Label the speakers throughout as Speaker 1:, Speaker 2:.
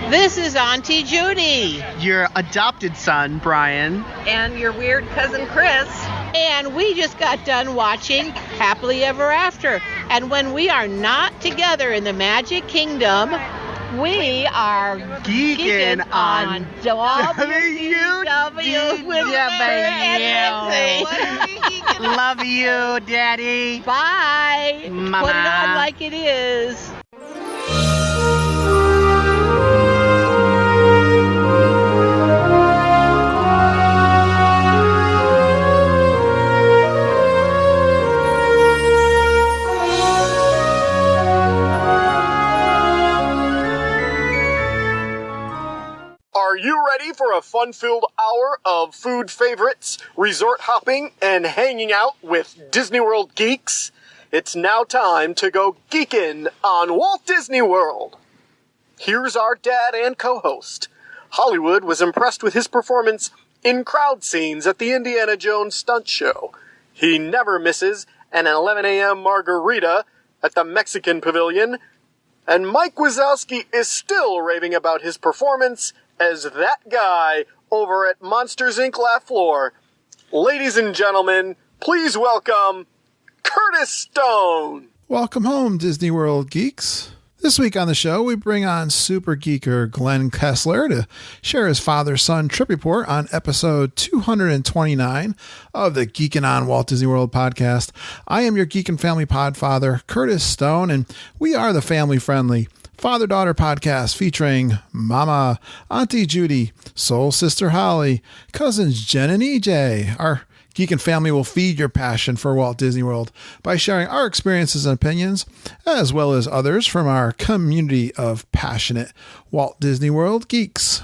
Speaker 1: This is Auntie Judy.
Speaker 2: Your adopted son, Brian.
Speaker 3: And your weird cousin, Chris.
Speaker 1: And we just got done watching Happily Ever After. And when we are not together in the Magic Kingdom, we are geeking on WDW with
Speaker 2: Love you, Daddy.
Speaker 1: Bye.
Speaker 2: Mama.
Speaker 1: Put it on like it is.
Speaker 4: Are you ready for a fun-filled hour of food favorites, resort hopping, and hanging out with Disney World geeks? It's now time to go geekin' on Walt Disney World. Here's our dad and co-host. Hollywood was impressed with his performance in crowd scenes at the Indiana Jones stunt show. He never misses an 11 a.m. margarita at the Mexican Pavilion. And Mike Wazowski is still raving about his performance as that guy over at Monsters, Inc. Laugh Floor. Ladies and gentlemen, please welcome Curtis Stone.
Speaker 5: Welcome home, Disney World geeks. This week on the show, we bring on super geeker Glen Kessler to share his father-son trip report on episode 229 of the Geekin' on Walt Disney World podcast. I am your Geek and Family podfather, Curtis Stone, and we are the family-friendly father-daughter podcast featuring Mama, Auntie Judy, Soul Sister Holly, cousins Jen and EJ. Our Geek and Family will feed your passion for Walt Disney World by sharing our experiences and opinions, as well as others from our community of passionate Walt Disney World geeks.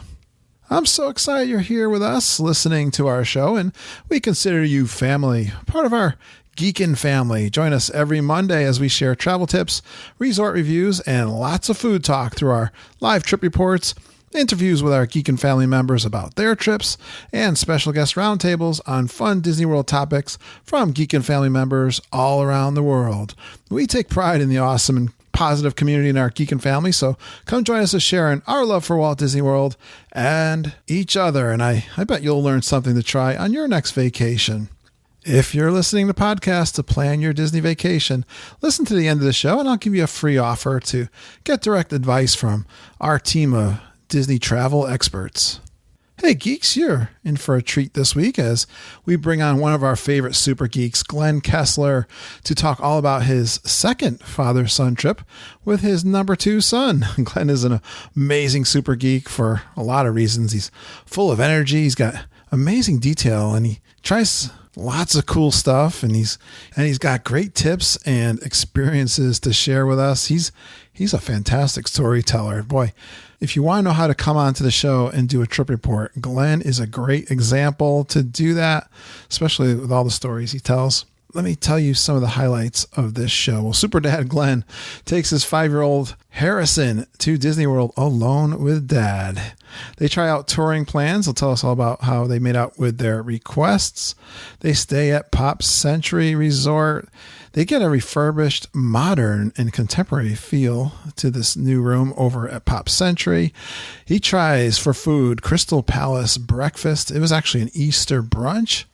Speaker 5: I'm so excited you're here with us listening to our show, and we consider you family, part of our Geekin' family. Join us every Monday as we share travel tips, resort reviews, and lots of food talk through our live trip reports, interviews with our Geekin' family members about their trips, and special guest roundtables on fun Disney World topics from Geekin' family members all around the world. We take pride in the awesome and positive community in our Geekin' family, so come join us as sharing our love for Walt Disney World and each other, and I bet you'll learn something to try on your next vacation. If you're listening to the podcast to plan your Disney vacation, listen to the end of the show and I'll give you a free offer to get direct advice from our team of Disney travel experts. Hey geeks, you're in for a treat this week as we bring on one of our favorite super geeks, Glen Kessler, to talk all about his second father-son trip with his number 2 son. Glen is an amazing super geek for a lot of reasons. He's full of energy, he's got amazing detail, and he tries lots of cool stuff, and he's got great tips and experiences to share with us. He's a fantastic storyteller. Boy, if you want to know how to come onto the show and do a trip report, Glen is a great example to do that, especially with all the stories he tells. Let me tell you some of the highlights of this show. Well, Super Dad Glen takes his 5-year-old Harrison to Disney World alone with Dad. They try out touring plans. They'll tell us all about how they made out with their requests. They stay at Pop Century Resort. They get a refurbished, modern, and contemporary feel to this new room over at Pop Century. He tries for food Crystal Palace breakfast. It was actually an Easter brunch.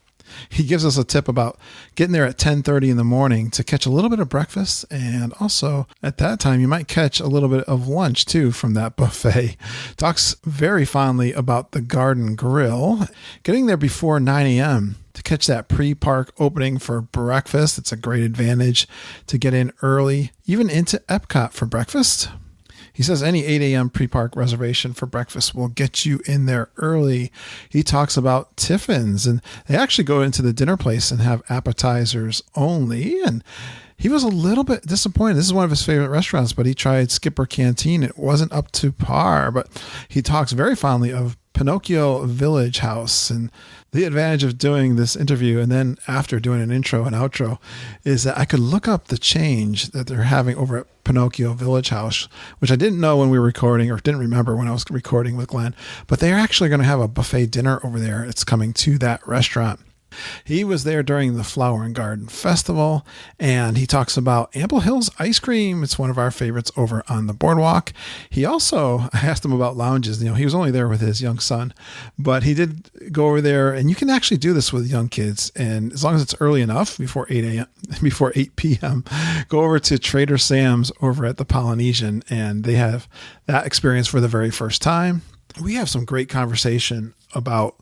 Speaker 5: He gives us a tip about getting there at 10:30 in the morning to catch a little bit of breakfast. And also at that time, you might catch a little bit of lunch too from that buffet. Talks very fondly about the Garden Grill. Getting there before 9 a.m. to catch that pre-park opening for breakfast. It's a great advantage to get in early, even into Epcot for breakfast. He says any 8 a.m. pre-park reservation for breakfast will get you in there early. He talks about Tiffin's, and they actually go into the dinner place and have appetizers only. And he was a little bit disappointed. This is one of his favorite restaurants, but he tried Skipper Canteen. It wasn't up to par, but he talks very fondly of Pinocchio Village House. And the advantage of doing this interview and then after doing an intro and outro is that I could look up the change that they're having over at Pinocchio Village House, which I didn't know when we were recording or didn't remember when I was recording with Glenn, but they're actually going to have a buffet dinner over there. It's coming to that restaurant. He was there during the Flower and Garden Festival, and he talks about Ample Hills ice cream. It's one of our favorites over on the boardwalk. He also, I asked him about lounges. He was only there with his young son, but he did go over there, and you can actually do this with young kids. And as long as it's early enough, before 8 p.m., go over to Trader Sam's over at the Polynesian, and they have that experience for the very first time. We have some great conversation about,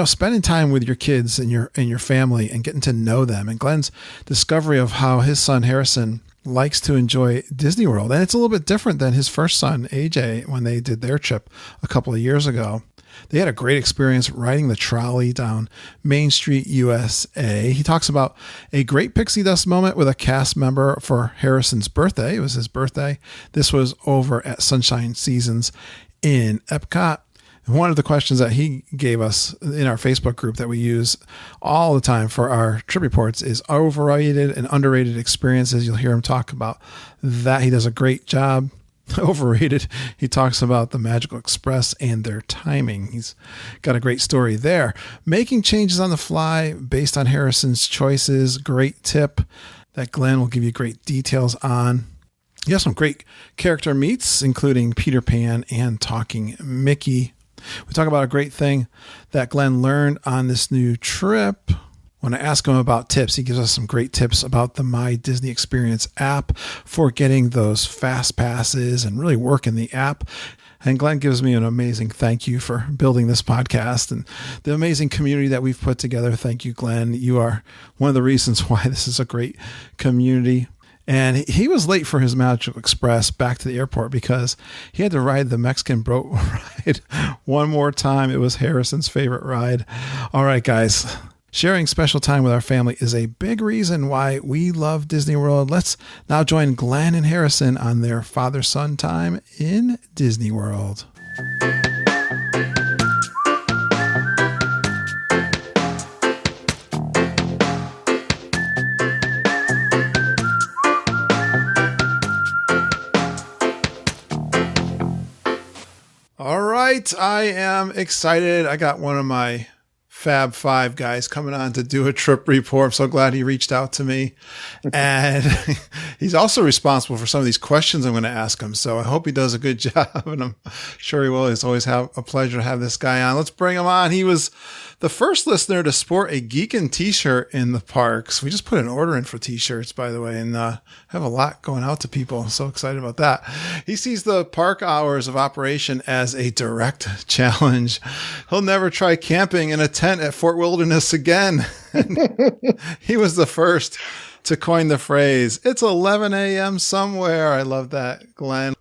Speaker 5: spending time with your kids and your family and getting to know them. And Glen's discovery of how his son Harrison likes to enjoy Disney World. And it's a little bit different than his first son, AJ, when they did their trip a couple of years ago. They had a great experience riding the trolley down Main Street, USA. He talks about a great pixie dust moment with a cast member for Harrison's birthday. It was his birthday. This was over at Sunshine Seasons in Epcot. One of the questions that he gave us in our Facebook group that we use all the time for our trip reports is overrated and underrated experiences. You'll hear him talk about that. He does a great job. Overrated. He talks about the Magical Express and their timing. He's got a great story there. Making changes on the fly based on Harrison's choices. Great tip that Glen will give you great details on. You have some great character meets, including Peter Pan and Talking Mickey. We talk about a great thing that Glen learned on this new trip. When I ask him about tips, he gives us some great tips about the My Disney Experience app for getting those fast passes and really working the app. And Glen gives me an amazing thank you for building this podcast and the amazing community that we've put together. Thank you, Glen. You are one of the reasons why this is a great community. And he was late for his Magical Express back to the airport because he had to ride the Mexican boat ride one more time. It was Harrison's favorite ride. All right, guys. Sharing special time with our family is a big reason why we love Disney World. Let's now join Glen and Harrison on their father-son time in Disney World. All right, I am excited. I got one of my Fab Five guys coming on to do a trip report. I'm so glad he reached out to me. And he's also responsible for some of these questions I'm going to ask him. So I hope he does a good job, and I'm sure he will. It's always a pleasure to have this guy on. Let's bring him on. He was the first listener to sport a Geekin' t-shirt in the parks. We just put an order in for t-shirts, by the way, and have a lot going out to people. I'm so excited about that. He sees the park hours of operation as a direct challenge. He'll never try camping in a tent at Fort Wilderness again. He was the first to coin the phrase, "It's 11 a.m. somewhere." I love that, Glen.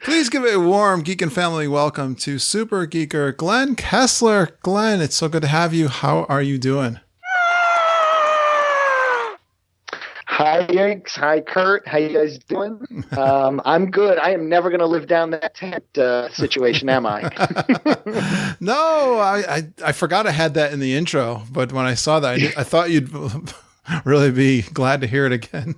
Speaker 5: Please give a warm Geek and Family welcome to Super Geeker Glen Kessler. Glen, it's so good to have you. How are you doing?
Speaker 6: Hi, Yanks. Hi, Kurt. How you guys doing? I'm good. I am never going to live down that tent situation, am I?
Speaker 5: No, I forgot I had that in the intro, but when I saw that, I thought you'd really be glad to hear it again.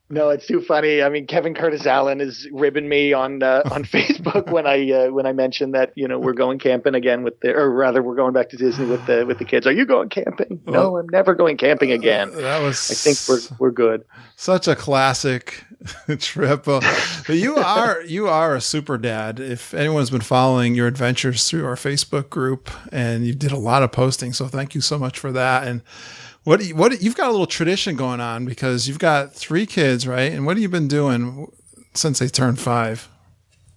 Speaker 6: No, it's too funny. I mean, Kevin Curtis Allen is ribbing me on Facebook when I mentioned that we're going camping again we're going back to Disney with the kids. Are you going camping? No, I'm never going camping again. I think we're good.
Speaker 5: Such a classic trip. But you are a super dad. If anyone's been following your adventures through our Facebook group, and you did a lot of posting, so thank you so much for that. And What you've got a little tradition going on because you've got 3 kids, right? And what have you been doing since they turned 5?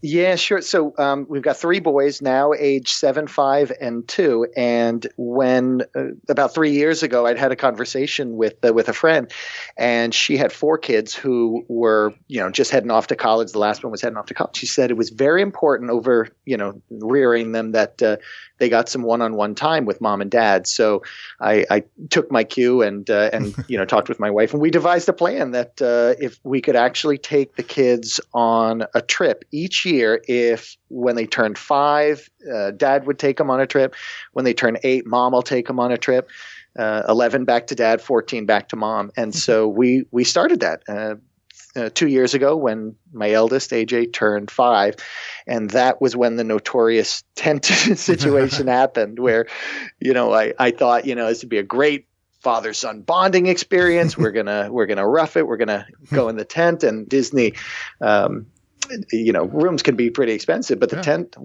Speaker 6: Yeah, sure. So we've got 3 boys now, age 7, 5, and 2. And when about 3 years ago, I'd had a conversation with a friend, and she had 4 kids who were just heading off to college. The last one was heading off to college. She said it was very important over rearing them that they got some one-on-one time with mom and dad. So I took my cue and talked with my wife, and we devised a plan that if we could actually take the kids on a trip each year, if when they turned 5, dad would take them on a trip. When they turn 8, mom will take them on a trip. 11 back to dad, 14 back to mom. And so we started that 2 years ago when my eldest, AJ, turned 5. And that was when the notorious tent situation happened where, I thought, this would be a great father-son bonding experience. We're gonna rough it. We're gonna go in the tent. And Disney, rooms can be pretty expensive, but the tent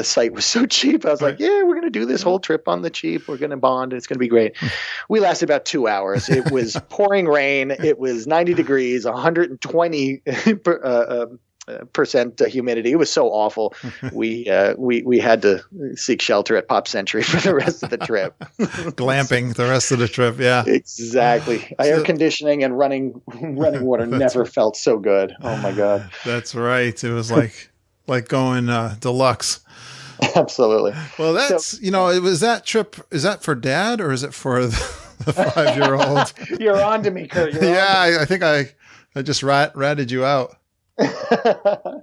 Speaker 6: site was so cheap. I was like, yeah, we're gonna do this whole trip on the cheap. We're gonna bond. It's gonna be great. We lasted about 2 hours. It was pouring rain. It was 90 degrees, 120 percent humidity. It was so awful. We had to seek shelter at Pop Century for the rest of the trip.
Speaker 5: Glamping the rest of the trip. Yeah,
Speaker 6: exactly. Air conditioning and running water never felt so good. Oh my God.
Speaker 5: That's right. It was like going deluxe.
Speaker 6: Absolutely.
Speaker 5: Well, that's, it was that trip. Is that for Dad or is it for the 5-year-old?
Speaker 6: You're on to me, Kurt.
Speaker 5: I think I just ratted you out.
Speaker 6: I'll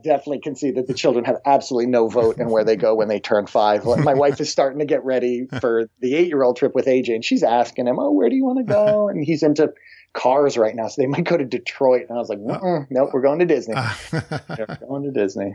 Speaker 6: definitely concede that the children have absolutely no vote in where they go when they turn 5. My wife is starting to get ready for the 8-year-old trip with AJ, and she's asking him, "Oh, where do you want to go?" And he's into cars right now, so they might go to Detroit. And I was like, "Nope, we're going to Disney. We're going to Disney."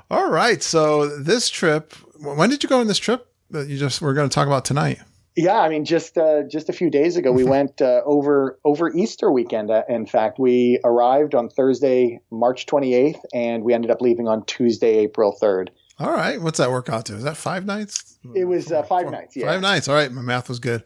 Speaker 5: All right. So this trip, when did you go on this trip that we're going to talk about tonight?
Speaker 6: Yeah, just a few days ago, we went over Easter weekend. In fact, we arrived on Thursday, March 28th, and we ended up leaving on Tuesday, April 3rd.
Speaker 5: All right. What's that work out to? Is that 5 nights?
Speaker 6: It was 5 nights, yeah.
Speaker 5: 5 nights. All right. My math was good.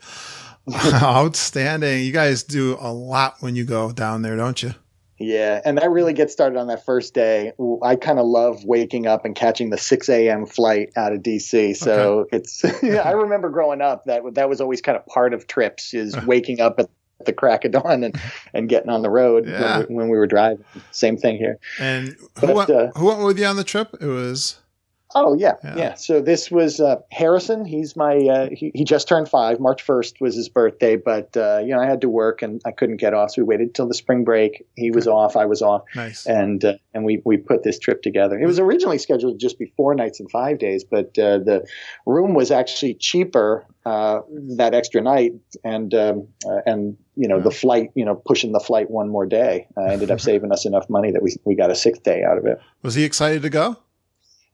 Speaker 5: Outstanding. You guys do a lot when you go down there, don't you?
Speaker 6: Yeah, and that really gets started on that first day. I kind of love waking up and catching the 6 a.m. flight out of D.C. So it's I remember growing up that was always kind of part of trips is waking up at the crack of dawn and getting on the road when we were driving. Same thing here.
Speaker 5: And who went with you on the trip? It was...
Speaker 6: Oh, yeah. So this was Harrison. He's my he just turned 5. March 1st was his birthday, but I had to work and I couldn't get off, so we waited till the spring break. He was off, I was off. Nice. And we put this trip together. It was originally scheduled just be 4 nights and 5 days, but the room was actually cheaper that extra night, and the flight, pushing the flight one more day ended up saving us enough money that we got a 6th day out of it.
Speaker 5: Was he excited to go?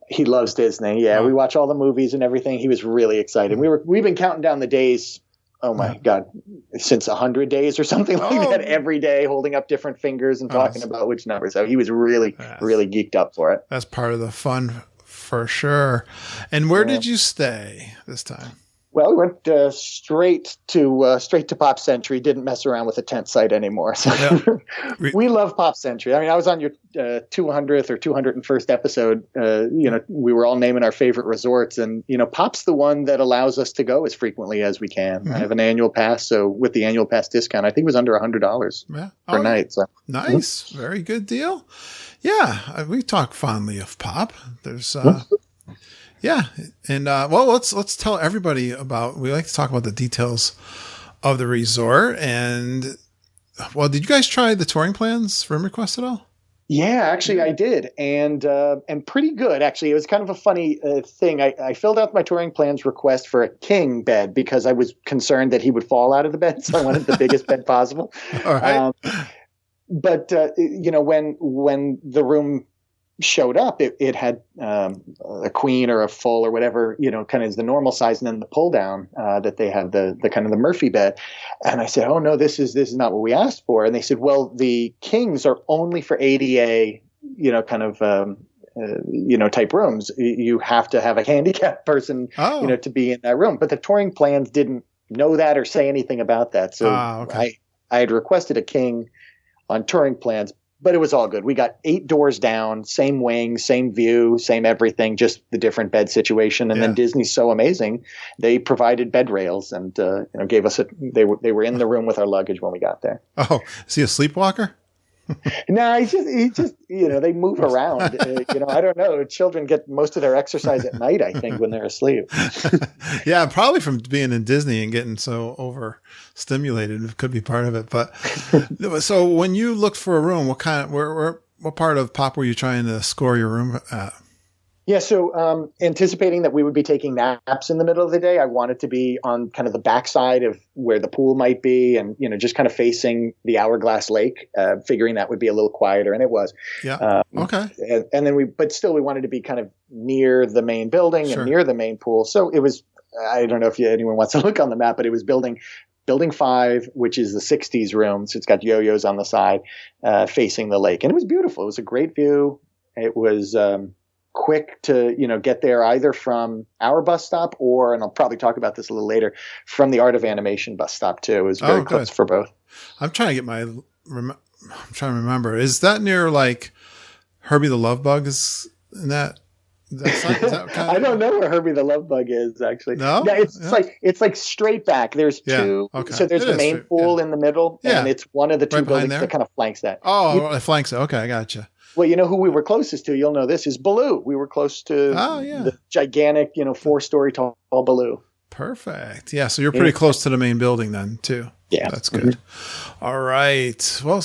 Speaker 6: He loves Disney. Yeah, we watch all the movies and everything. He was really excited. We've been counting down the days. Oh my God, since 100 days or something like that. Every day, holding up different fingers and talking about which number. So he was really geeked up for it.
Speaker 5: That's part of the fun for sure. And where did you stay this time?
Speaker 6: Well, we went straight to Pop Century. Didn't mess around with the tent site anymore. So we love Pop Century. I was on your 200th or 201st episode. We were all naming our favorite resorts, and Pop's the one that allows us to go as frequently as we can. Mm-hmm. I have an annual pass, so with the annual pass discount, I think it was under $100 per night. So.
Speaker 5: Nice, very good deal. Yeah, we talk fondly of Pop. There's. Yeah. And, let's tell everybody we like to talk about the details of the resort. And, did you guys try the touring plans for RoomRequest at all?
Speaker 6: Yeah, actually I did. And pretty good, actually. It was kind of a funny thing. I filled out my touring plans request for a king bed because I was concerned that he would fall out of the bed. So I wanted the biggest bed possible. All right. But when the room showed up, it had a queen or a full or whatever, kind of is the normal size, and then the pull down that they had the kind of the Murphy bed. And I said, "Oh no, this is not what we asked for." And they said, "Well, the kings are only for ADA, type rooms. You have to have a handicapped person, to be in that room." But the touring plans didn't know that or say anything about that. So I had requested a king on touring plans. But it was all good. We got 8 doors down, same wing, same view, same everything, just the different bed situation. And then Disney's so amazing, they provided bed rails and gave us they were in the room with our luggage when we got there.
Speaker 5: Oh, is he a sleepwalker?
Speaker 6: No, he just they move around. I don't know. Children get most of their exercise at night, I think, when they're asleep.
Speaker 5: Yeah, probably from being in Disney and getting so overstimulated. It could be part of it. But so when you looked for a room, what part of Pop were you trying to score your room at?
Speaker 6: Yeah, so anticipating that we would be taking naps in the middle of the day, I wanted to be on kind of the backside of where the pool might be and, just kind of facing the Hourglass Lake, figuring that would be a little quieter, and it was.
Speaker 5: Yeah, okay.
Speaker 6: And then we wanted to be kind of near the main building and near the main pool. So it was I don't know if anyone wants to look on the map, but it was building 5, which is the 60s room. So it's got yo-yos on the side facing the lake. And it was beautiful. It was a great view. It was quick to, get there either from our bus stop or, and I'll probably talk about this a little later, from the Art of Animation bus stop too. It was very close for both.
Speaker 5: I'm trying to get I'm trying to remember. Is that near like Herbie the Love Bug is in that? Is that kind of...
Speaker 6: I don't know where Herbie the Love Bug is actually.
Speaker 5: No,
Speaker 6: yeah, it's like straight back. There's two.
Speaker 5: Okay.
Speaker 6: So there's the main pool in the middle, and it's one of the two buildings that kind of flanks that.
Speaker 5: Oh, it flanks it. Okay, I gotcha.
Speaker 6: Well, who we were closest to, you'll know this, is Baloo. We were close to the gigantic, 4-story tall Baloo.
Speaker 5: Perfect. Yeah, so you're pretty close to the main building then, too.
Speaker 6: Yeah.
Speaker 5: That's good. Mm-hmm. All right. Well,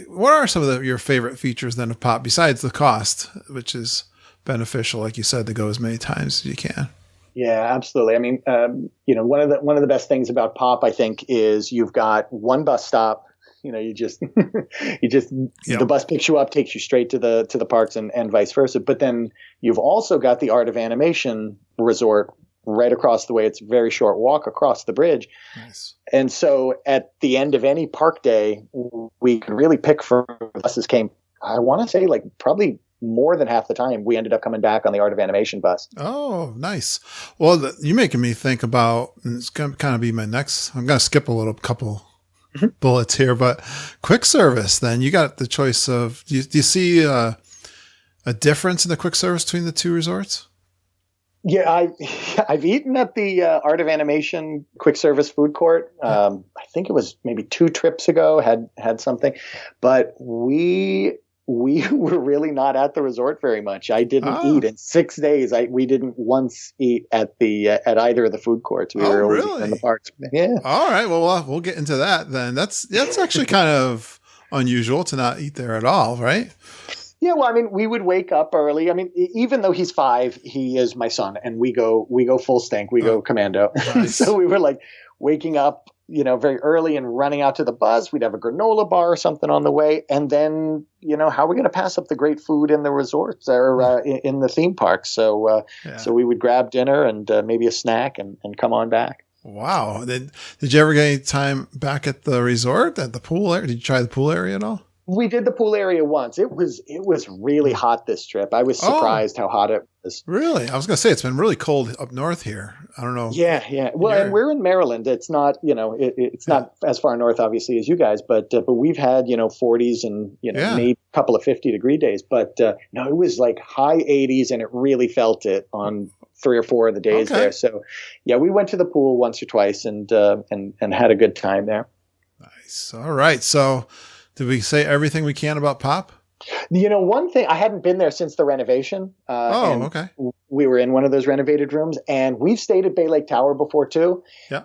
Speaker 5: what are some of your favorite features then of Pop, besides the cost, which is beneficial, like you said, to go as many times as you can?
Speaker 6: Yeah, absolutely. I mean, one of the best things about Pop, I think, is you've got one bus stop. You just the bus picks you up, takes you straight to the parks and vice versa. But then you've also got the Art of Animation resort right across the way. It's a very short walk across the bridge.
Speaker 5: Nice.
Speaker 6: And so at the end of any park day, we could really pick for buses came. I want to say like probably more than half the time we ended up coming back on the Art of Animation bus.
Speaker 5: Oh, nice. Well, you're making me think about, and it's going to kind of be my next, I'm going to skip a couple bullets here, but quick service, then you got the choice of, do you see a difference in the quick service between the two resorts?
Speaker 6: Yeah, I've eaten at the Art of Animation quick service food court. I think it was maybe 2 trips ago, had something, but we were really not at the resort very much. I didn't eat in 6 days. We didn't once eat at either of the food courts. We were always in the parks. Yeah.
Speaker 5: All right. Well, we'll get into that then. That's actually kind of unusual to not eat there at all, right?
Speaker 6: Yeah. Well, I mean, we would wake up early. I mean, even though he's 5, he is my son, and we go full stink. We go commando. Nice. So we were like waking up, very early and running out to the bus. We'd have a granola bar or something on the way. And then, how are we going to pass up the great food in the resorts or in the theme parks? So we would grab dinner and maybe a snack and come on back.
Speaker 5: Wow. Did you ever get any time back at the resort, at the pool area? Did you try the pool area at all?
Speaker 6: We did the pool area once. It was really hot this trip. I was surprised how hot it was.
Speaker 5: Really? I was going to say, it's been really cold up north here. I don't know.
Speaker 6: Yeah. Well, and we're in Maryland. It's not, it's not as far north, obviously, as you guys, but we've had, 40s and, maybe a couple of 50-degree days. But no, it was like high 80s, and it really felt it on 3 or 4 of the days there. So, yeah, we went to the pool once or twice and had a good time there.
Speaker 5: Nice. All right. So, did we say everything we can about Pop?
Speaker 6: One thing, I hadn't been there since the renovation.
Speaker 5: Okay.
Speaker 6: We were in one of those renovated rooms, and we've stayed at Bay Lake Tower before too.
Speaker 5: Yeah.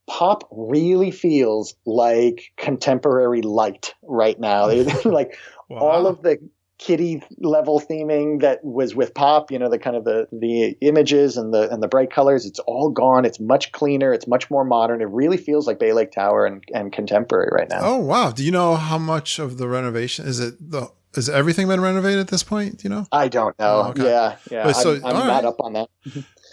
Speaker 6: Pop really feels like contemporary light right now. Like all of the kiddie level theming that was with Pop, the kind of the images and the bright colors, it's all gone. It's much cleaner. It's much more modern. It really feels like Bay Lake Tower and contemporary right now.
Speaker 5: Oh, wow. Do you know how much of the renovation has everything been renovated at this point? Do you know?
Speaker 6: I don't know.
Speaker 5: Oh, okay.
Speaker 6: Yeah.
Speaker 5: But so,
Speaker 6: I'm not up on that.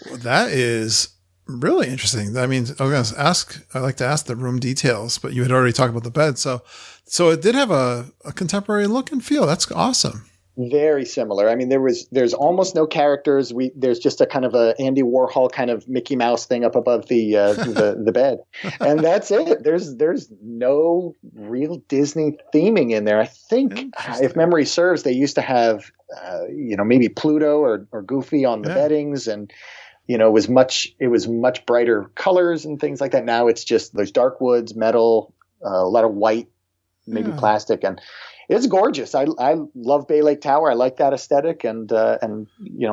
Speaker 5: Well, that is really interesting. I mean, I like to ask the room details, but you had already talked about the bed. So it did have a contemporary look and feel. That's awesome.
Speaker 6: Very similar. I mean, there's almost no characters. There's just a kind of a Andy Warhol kind of Mickey Mouse thing up above the bed, and that's it. There's no real Disney theming in there. I think, if memory serves, they used to have maybe Pluto or Goofy on the beddings, and it was much brighter colors and things like that. Now it's just there's dark woods, metal, a lot of white, maybe plastic, and it's gorgeous. I love Bay Lake Tower. I like that aesthetic, and I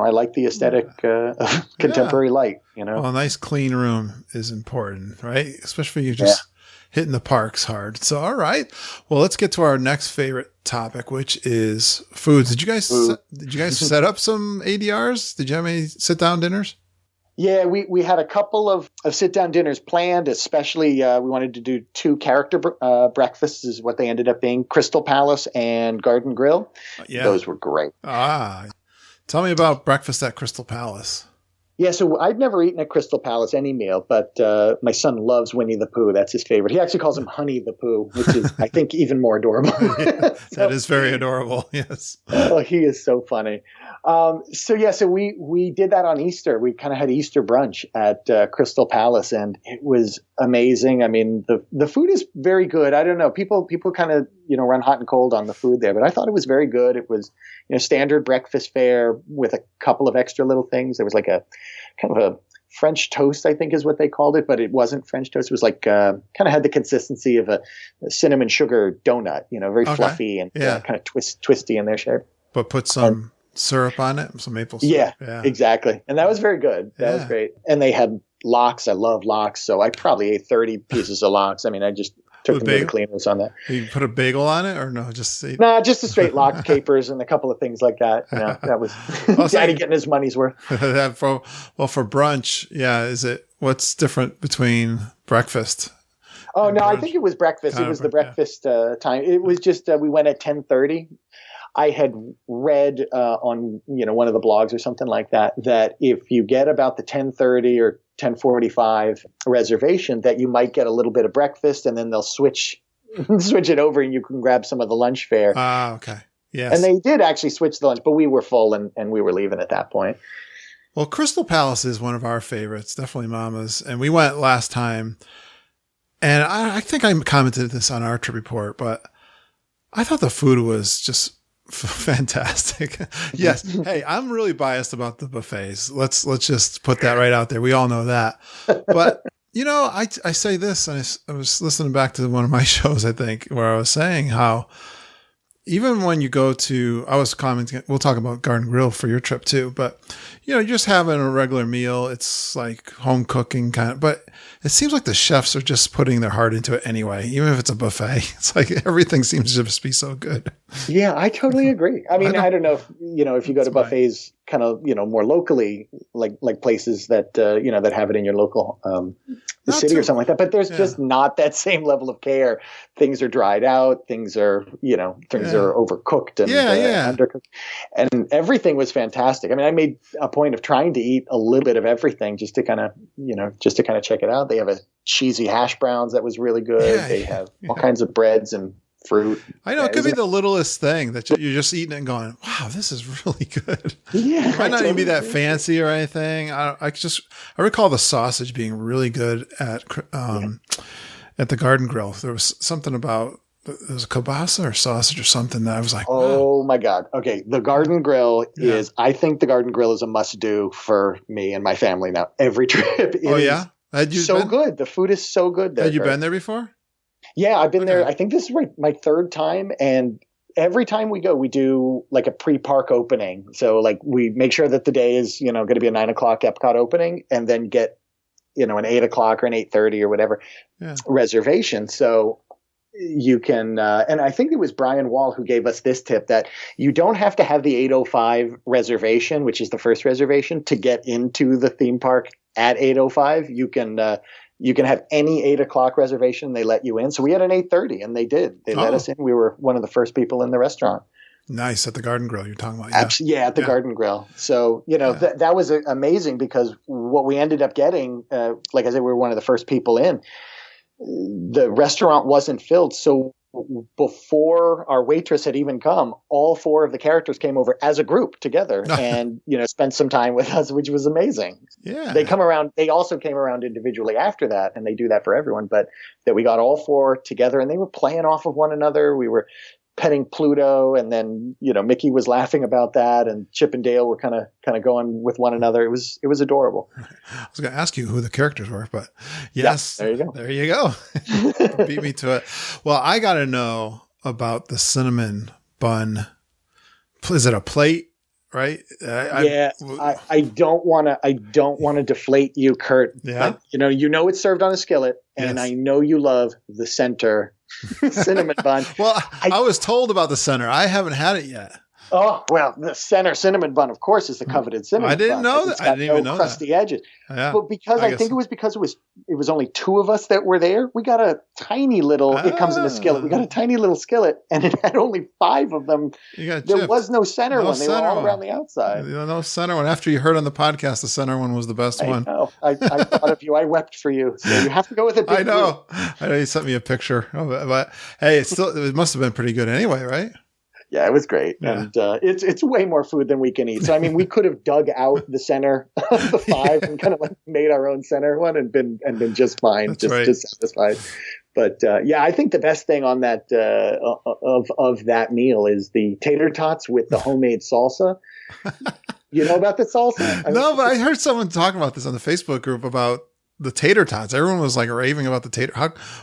Speaker 6: like the aesthetic of contemporary light.
Speaker 5: Well, a nice clean room is important, right? Especially if you're just hitting the parks hard. So, all right. Well, let's get to our next favorite topic, which is foods. Did you guys set up some ADRs? Did you have any sit down dinners?
Speaker 6: Yeah, we had a couple of sit-down dinners planned, especially we wanted to do 2 character breakfasts is what they ended up being, Crystal Palace and Garden Grill. Yeah. Those were great.
Speaker 5: Tell me about breakfast at Crystal Palace.
Speaker 6: Yeah, so I've never eaten at Crystal Palace any meal, but my son loves Winnie the Pooh. That's his favorite. He actually calls him Honey the Pooh, which is, I think, even more adorable.
Speaker 5: Yeah, that is very adorable. Yes.
Speaker 6: Oh, he is so funny. So we did that on Easter. We kind of had Easter brunch at Crystal Palace, and it was amazing. I mean, the food is very good. I don't know. People kind of, run hot and cold on the food there, but I thought it was very good. It was, standard breakfast fare with a couple of extra little things. There was like a kind of a French toast, I think is what they called it, but it wasn't French toast. It was like kind of had the consistency of a cinnamon sugar donut, very fluffy and kind of twisty in their shape.
Speaker 5: But put some syrup on it, some maple syrup.
Speaker 6: Yeah, exactly. And that was very good. That was great. And they had lox. I love lox, so I probably ate 30 pieces of lox. I mean, I just took them to the cleaners on that.
Speaker 5: You put a bagel on it or no? Just
Speaker 6: just a straight lox, capers, and a couple of things like that. That was Daddy getting his money's worth.
Speaker 5: For brunch, what's different between breakfast?
Speaker 6: Oh, no, I think it was breakfast. It was the breakfast time. It was just we went at 10:30. I had read on one of the blogs or something like that if you get about the 10:30 or 10:45 reservation, that you might get a little bit of breakfast, and then they'll switch it over, and you can grab some of the lunch fare.
Speaker 5: Ah, okay, yes.
Speaker 6: And they did actually switch the lunch, but we were full and we were leaving at that point.
Speaker 5: Well, Crystal Palace is one of our favorites, definitely Mama's, and we went last time. And I think I commented this on our trip report, but I thought the food was just fantastic. Yes. Hey, I'm really biased about the buffets. Let's just put that right out there. We all know that. But, I say this, and I was listening back to one of my shows, I think, where I was saying how even when you go to, I was commenting, we'll talk about Garden Grill for your trip too, but you're just having a regular meal. It's like home cooking kind of, but it seems like the chefs are just putting their heart into it anyway, even if it's a buffet. It's like everything seems to just be so good.
Speaker 6: Yeah, I totally agree. I mean, I don't know if, if you go to buffets kind of, more locally, like places that, that have it in your local city or something like that, but there's just not that same level of care. Things are dried out. Things are, are overcooked and undercooked, and everything was fantastic. I mean, I made a point of trying to eat a little bit of everything just to kind of check it out. They have a cheesy hash browns that was really good. They have all kinds of breads and fruit.
Speaker 5: I know it could be the littlest thing that you're just eating it and going, wow, this is really good.
Speaker 6: Yeah.
Speaker 5: It might not even be that fancy or anything. I recall the sausage being really good at the Garden Grill. There was something about, there was a kielbasa or sausage or something that I was like,
Speaker 6: oh my God. Okay. The Garden Grill I think the Garden Grill is a must do for me and my family now. Every trip is good. The food is so good there.
Speaker 5: Had you been there before?
Speaker 6: Yeah, I've been there. I think this is my third time. And every time we go, we do like a pre-park opening. So like we make sure that the day is, going to be a 9 o'clock Epcot opening, and then get, an 8 o'clock or an 8:30 or whatever reservation. So you can, and I think it was Brian Wall who gave us this tip, that you don't have to have the 8:05 reservation, which is the first reservation, to get into the theme park at 8:05. You can have any 8 o'clock reservation. They let you in. So we had an 8:30, and they did. They let us in. We were one of the first people in the restaurant.
Speaker 5: Nice. At the Garden Grill you're talking about.
Speaker 6: Yeah, at the Garden Grill. So, that was amazing, because what we ended up getting, like I said, we were one of the first people in. The restaurant wasn't filled. So before our waitress had even come, all 4 of the characters came over as a group together and, spent some time with us, which was amazing.
Speaker 5: Yeah.
Speaker 6: They also came around individually after that, and they do that for everyone, but that we got all 4 together, and they were playing off of one another. We were petting Pluto, and then, Mickey was laughing about that, and Chip and Dale were kind of going with one another. It was adorable.
Speaker 5: I was going to ask you who the characters were, but yes,
Speaker 6: there you go.
Speaker 5: There you go. Beat me to it. Well, I got to know about the cinnamon bun. Is it a plate? Right?
Speaker 6: I don't want to deflate you, Kurt.
Speaker 5: Yeah.
Speaker 6: But, it's served on a skillet, and I know you love the center cinnamon bun.
Speaker 5: Well, I was told about the center. I haven't had it yet.
Speaker 6: Oh, well, the center cinnamon bun, of course, is the coveted cinnamon bun.
Speaker 5: I didn't know that.
Speaker 6: It's
Speaker 5: I
Speaker 6: got
Speaker 5: didn't even
Speaker 6: no
Speaker 5: know
Speaker 6: crusty
Speaker 5: that.
Speaker 6: edges.
Speaker 5: Yeah.
Speaker 6: But because I think it was because it was only two of us that were there, we got a tiny little, it comes in a skillet. We got a tiny little skillet, and it had only 5 of them. There was no center one. They were all around the outside.
Speaker 5: No center one. After you heard on the podcast, the center one was the best one.
Speaker 6: I thought of you. I wept for you. So you have to go with it.
Speaker 5: I know. You sent me a picture of it, but hey, it must have been pretty good anyway, right?
Speaker 6: Yeah, it was great. Yeah. And it's way more food than we can eat. So, I mean, we could have dug out the center of the 5 and kind of like made our own center one and been just fine, just satisfied. But I think the best thing on that of that meal is the tater tots with the homemade salsa. You know about the salsa?
Speaker 5: No, but I heard someone talking about this on the Facebook group about the tater tots. Everyone was like raving about the tater.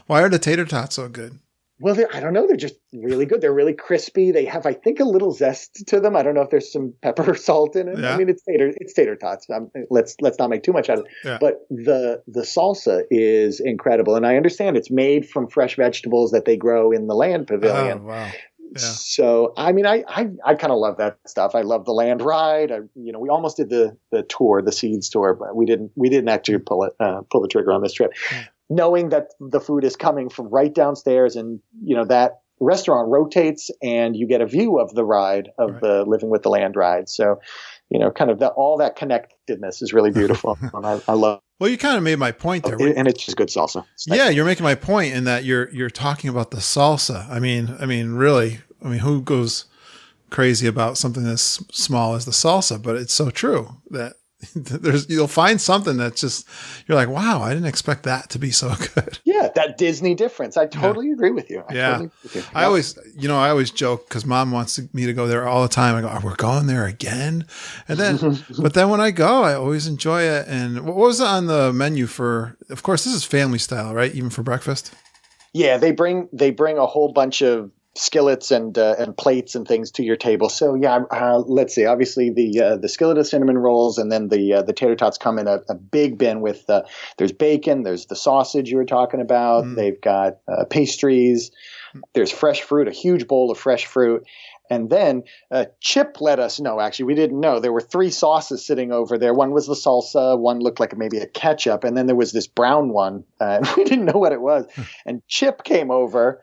Speaker 5: Why are the tater tots so good?
Speaker 6: Well, I don't know. They're just really good. They're really crispy. They have, I think, a little zest to them. I don't know if there's some pepper or salt in it. Yeah. I mean, it's tater tots. Let's not make too much out of it. Yeah. But the salsa is incredible, and I understand it's made from fresh vegetables that they grow in the land pavilion. Oh, wow. Yeah. So, I mean, I kind of love that stuff. I love the land ride. We almost did the tour, the Seeds tour, but we didn't actually pull the trigger on this trip. Yeah. Knowing that the food is coming from right downstairs, and that restaurant rotates, and you get a view of the ride of the Living with the Land ride. So, kind of all that connectedness is really beautiful, and I love.
Speaker 5: Well, you kind of made my point there,
Speaker 6: and it's just good salsa.
Speaker 5: Yeah, you're making my point in that you're talking about the salsa. I mean, really, who goes crazy about something as small as the salsa? But it's so true that. You'll find something that's just, you're like, wow, I didn't expect that to be so good.
Speaker 6: Yeah, that Disney difference. I totally agree with you.
Speaker 5: I always joke because Mom wants me to go there all the time. I go, we're going there again, and then, but then when I go, I always enjoy it. And what was on the menu for? Of course, this is family style, right? Even for breakfast.
Speaker 6: Yeah, they bring a whole bunch of skillets and plates and things to your table. So let's see. Obviously, the skillet of cinnamon rolls, and then the tater tots come in a big bin with there's bacon, there's the sausage you were talking about. They've got pastries. There's fresh fruit, a huge bowl of fresh fruit. And then Chip let us know. Actually, we didn't know there were 3 sauces sitting over there. One was the salsa, one looked like maybe a ketchup, and then there was this brown one, and we didn't know what it was. And Chip came over.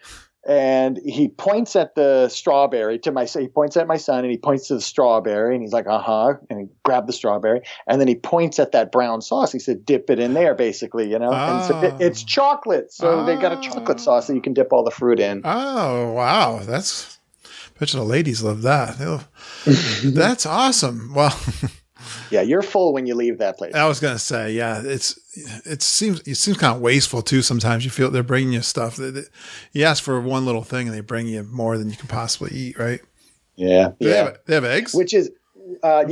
Speaker 6: And he points at the strawberry he points at my son, and he points to the strawberry, and he's like, and he grabbed the strawberry, and then he points at that brown sauce. He said, dip it in there, basically, And so it's chocolate. So they got a chocolate sauce that you can dip all the fruit in.
Speaker 5: Oh, wow. I bet you the ladies love that. That's awesome. Well,
Speaker 6: yeah, you're full when you leave that place.
Speaker 5: I was going to say, yeah, it seems kind of wasteful too. Sometimes you feel they're bringing you stuff that you ask for one little thing and they bring you more than you can possibly eat, right?
Speaker 6: Yeah.
Speaker 5: They have eggs?
Speaker 6: Which is, I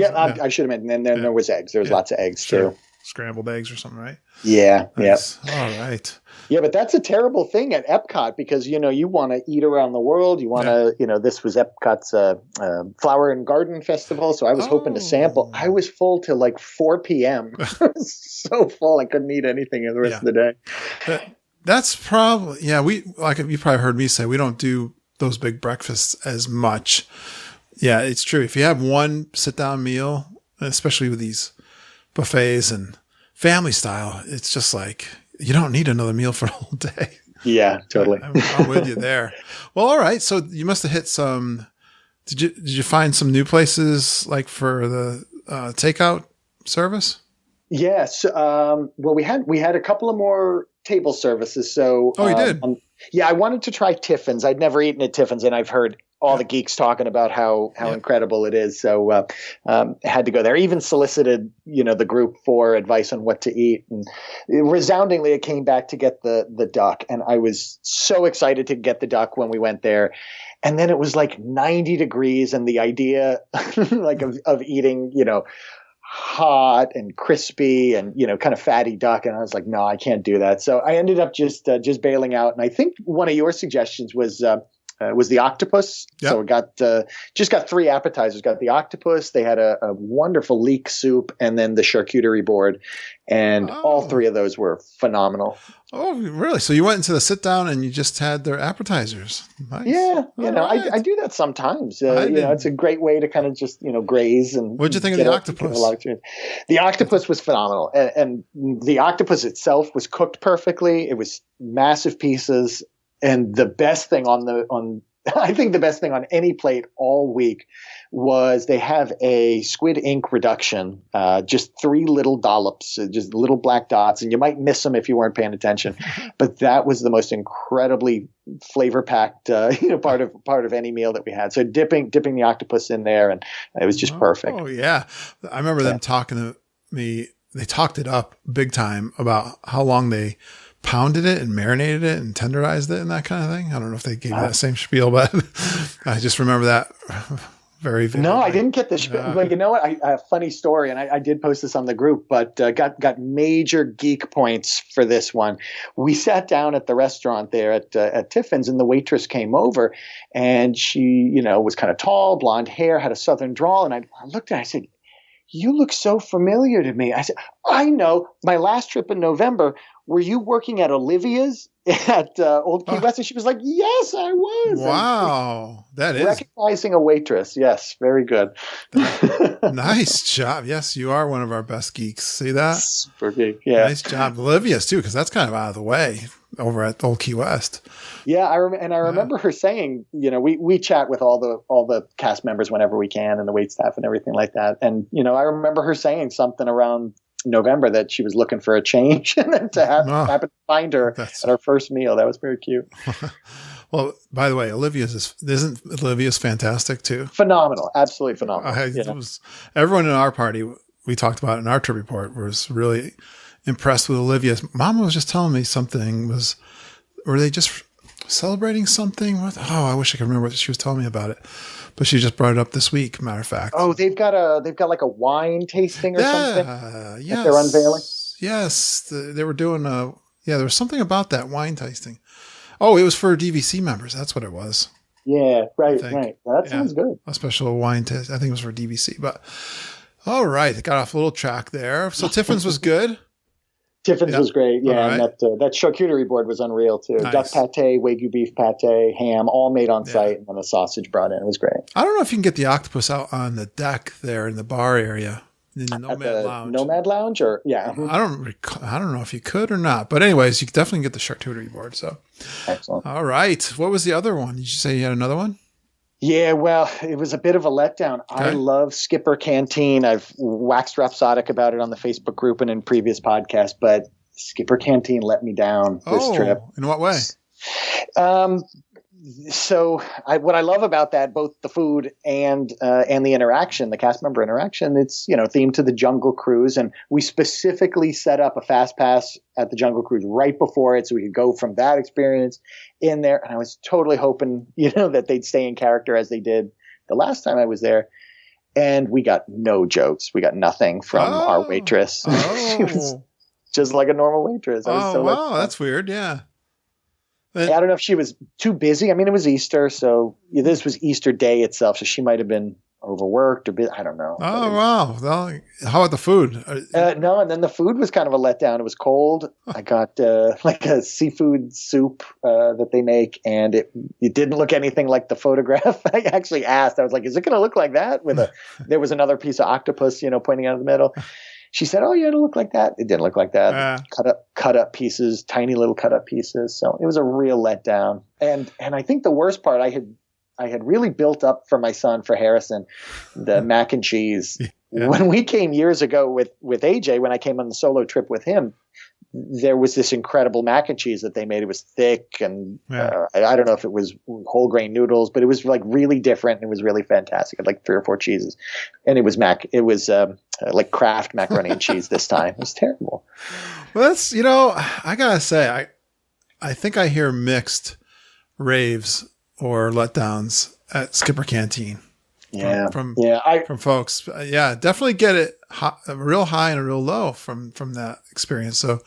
Speaker 6: should have mentioned, and then there was eggs. There was lots of eggs too.
Speaker 5: Scrambled eggs or something, right?
Speaker 6: Yeah.
Speaker 5: Nice. Yeah. All right.
Speaker 6: Yeah, but that's a terrible thing at Epcot because, you want to eat around the world. You want to, this was Epcot's Flower and Garden Festival. So I was hoping to sample. I was full till like 4 p.m. I was so full I couldn't eat anything the rest of the day.
Speaker 5: That's probably, you probably heard me say we don't do those big breakfasts as much. Yeah, it's true. If you have one sit-down meal, especially with these buffets and family style, it's just like you don't need another meal for the whole day.
Speaker 6: Yeah, totally.
Speaker 5: I'm with you there. Well, all right. So you must have hit some. Did you find some new places like for the takeout service?
Speaker 6: Yes. Well, we had a couple of more table services. So
Speaker 5: you did.
Speaker 6: I wanted to try Tiffin's. I'd never eaten at Tiffin's, and I've heard all the geeks talking about how incredible it is. So had to go there. Even solicited, the group for advice on what to eat. And resoundingly, it came back to get the duck. And I was so excited to get the duck when we went there. And then it was like 90 degrees, and the idea like of eating, hot and crispy and, kind of fatty duck. And I was like, no, I can't do that. So I ended up just bailing out. And I think one of your suggestions was was the octopus.
Speaker 5: Yep.
Speaker 6: So we got just got 3 appetizers. Got the octopus. They had a wonderful leek soup, and then the charcuterie board, and all 3 of those were phenomenal.
Speaker 5: Oh, really? So you went into the sit down and you just had their appetizers? Nice.
Speaker 6: Yeah,
Speaker 5: Right.
Speaker 6: I do that sometimes. It's a great way to kind of just graze. And
Speaker 5: what'd you think of the octopus?
Speaker 6: The octopus was phenomenal, and the octopus itself was cooked perfectly. It was massive pieces, and the best thing I think the best thing on any plate all week was they have a squid ink reduction, just 3 little dollops, just little black dots, and you might miss them if you weren't paying attention. But that was the most incredibly flavor packed, part of any meal that we had. So dipping the octopus in there, and it was just perfect.
Speaker 5: Oh yeah, I remember them talking to me. They talked it up big time about how long they pounded it and marinated it and tenderized it and that kind of thing. I don't know if they gave you that same spiel, but I just remember that very vividly.
Speaker 6: No, I didn't get this. But you know what? A funny story, and I did post this on the group, but got major geek points for this one. We sat down at the restaurant there at Tiffin's, and the waitress came over, and she, was kind of tall, blonde hair, had a southern drawl, and I looked at her, I said, "You look so familiar to me." I said, "I know. My last trip in November, were you working at Olivia's at Old Key West?" And she was like, "Yes, I was."
Speaker 5: Wow. That is
Speaker 6: recognizing a waitress. Yes. Very good.
Speaker 5: Nice job. Yes, you are one of our best geeks. See that?
Speaker 6: Super geek. Yeah.
Speaker 5: Nice job. Olivia's too, because that's kind of out of the way over at Old Key West.
Speaker 6: Yeah. I remember her saying, we chat with all the cast members whenever we can, and the wait staff and everything like that. And, I remember her saying something around November that she was looking for a change, and then to happen to find her at our first meal. That was very cute.
Speaker 5: Well, by the way, isn't Olivia's fantastic too?
Speaker 6: Phenomenal. Absolutely phenomenal.
Speaker 5: Everyone in our party, we talked about it in our trip report, was really impressed with Olivia's. Mama was just telling me something were they just celebrating something? I wish I could remember what she was telling me about it. But she just brought it up this week, matter of fact.
Speaker 6: Oh, they've got like a wine tasting or something.
Speaker 5: Yes,
Speaker 6: they're unveiling.
Speaker 5: Yes, they were doing. There was something about that wine tasting. Oh, it was for DVC members. That's what it was.
Speaker 6: Yeah, right. That sounds good.
Speaker 5: A special wine test. I think it was for DVC. But all right, it got off a little track there. So Tiffin's was good.
Speaker 6: Tiffin's was great, yeah,
Speaker 5: right.
Speaker 6: And that charcuterie board was unreal too. Nice. Duck pate, Wagyu beef pate, ham, all made on site, and then the sausage brought in. It was great.
Speaker 5: I don't know if you can get the octopus out on the deck there in the bar area in the Nomad Lounge.
Speaker 6: Nomad Lounge, or yeah,
Speaker 5: I don't know if you could or not, but anyways, you could definitely get the charcuterie board. So
Speaker 6: excellent.
Speaker 5: All right, what was the other one? Did you say you had another one?
Speaker 6: Yeah, well, it was a bit of a letdown. Okay. I love Skipper Canteen. I've waxed rhapsodic about it on the Facebook group and in previous podcasts, but Skipper Canteen let me down this trip.
Speaker 5: In what way?
Speaker 6: So what I love about that, both the food and the interaction, the cast member interaction, it's, themed to the Jungle Cruise. And we specifically set up a fast pass at the Jungle Cruise right before it so we could go from that experience in there. And I was totally hoping, that they'd stay in character as they did the last time I was there. And we got no jokes. We got nothing from our waitress. She was just like a normal waitress.
Speaker 5: That's weird. Yeah.
Speaker 6: I don't know if she was too busy. I mean, it was Easter, so this was Easter Day itself, so she might have been overworked or busy. I don't know.
Speaker 5: Oh, wow. Well, how about the food?
Speaker 6: No, and then the food was kind of a letdown. It was cold. I got like a seafood soup that they make, and it didn't look anything like the photograph. I actually asked. I was like, is it going to look like that? There was another piece of octopus, pointing out of the middle. She said, "Oh yeah, it'll look like that." It didn't look like that. Cut up pieces, tiny little cut up pieces. So it was a real letdown. And I think the worst part, I had really built up for my son, for Harrison, the mac and cheese. Yeah. When we came years ago with AJ, when I came on the solo trip with him, there was this incredible mac and cheese that they made. It was thick, and I don't know if it was whole grain noodles, but it was like really different. And it was really fantastic. It had like 3 or 4 cheeses, and it was like Kraft macaroni and cheese this time. It was terrible.
Speaker 5: Well, that's, I gotta say, I think I hear mixed raves or letdowns at Skipper Canteen. from folks. Yeah, definitely get it a real high and a real low from that experience. So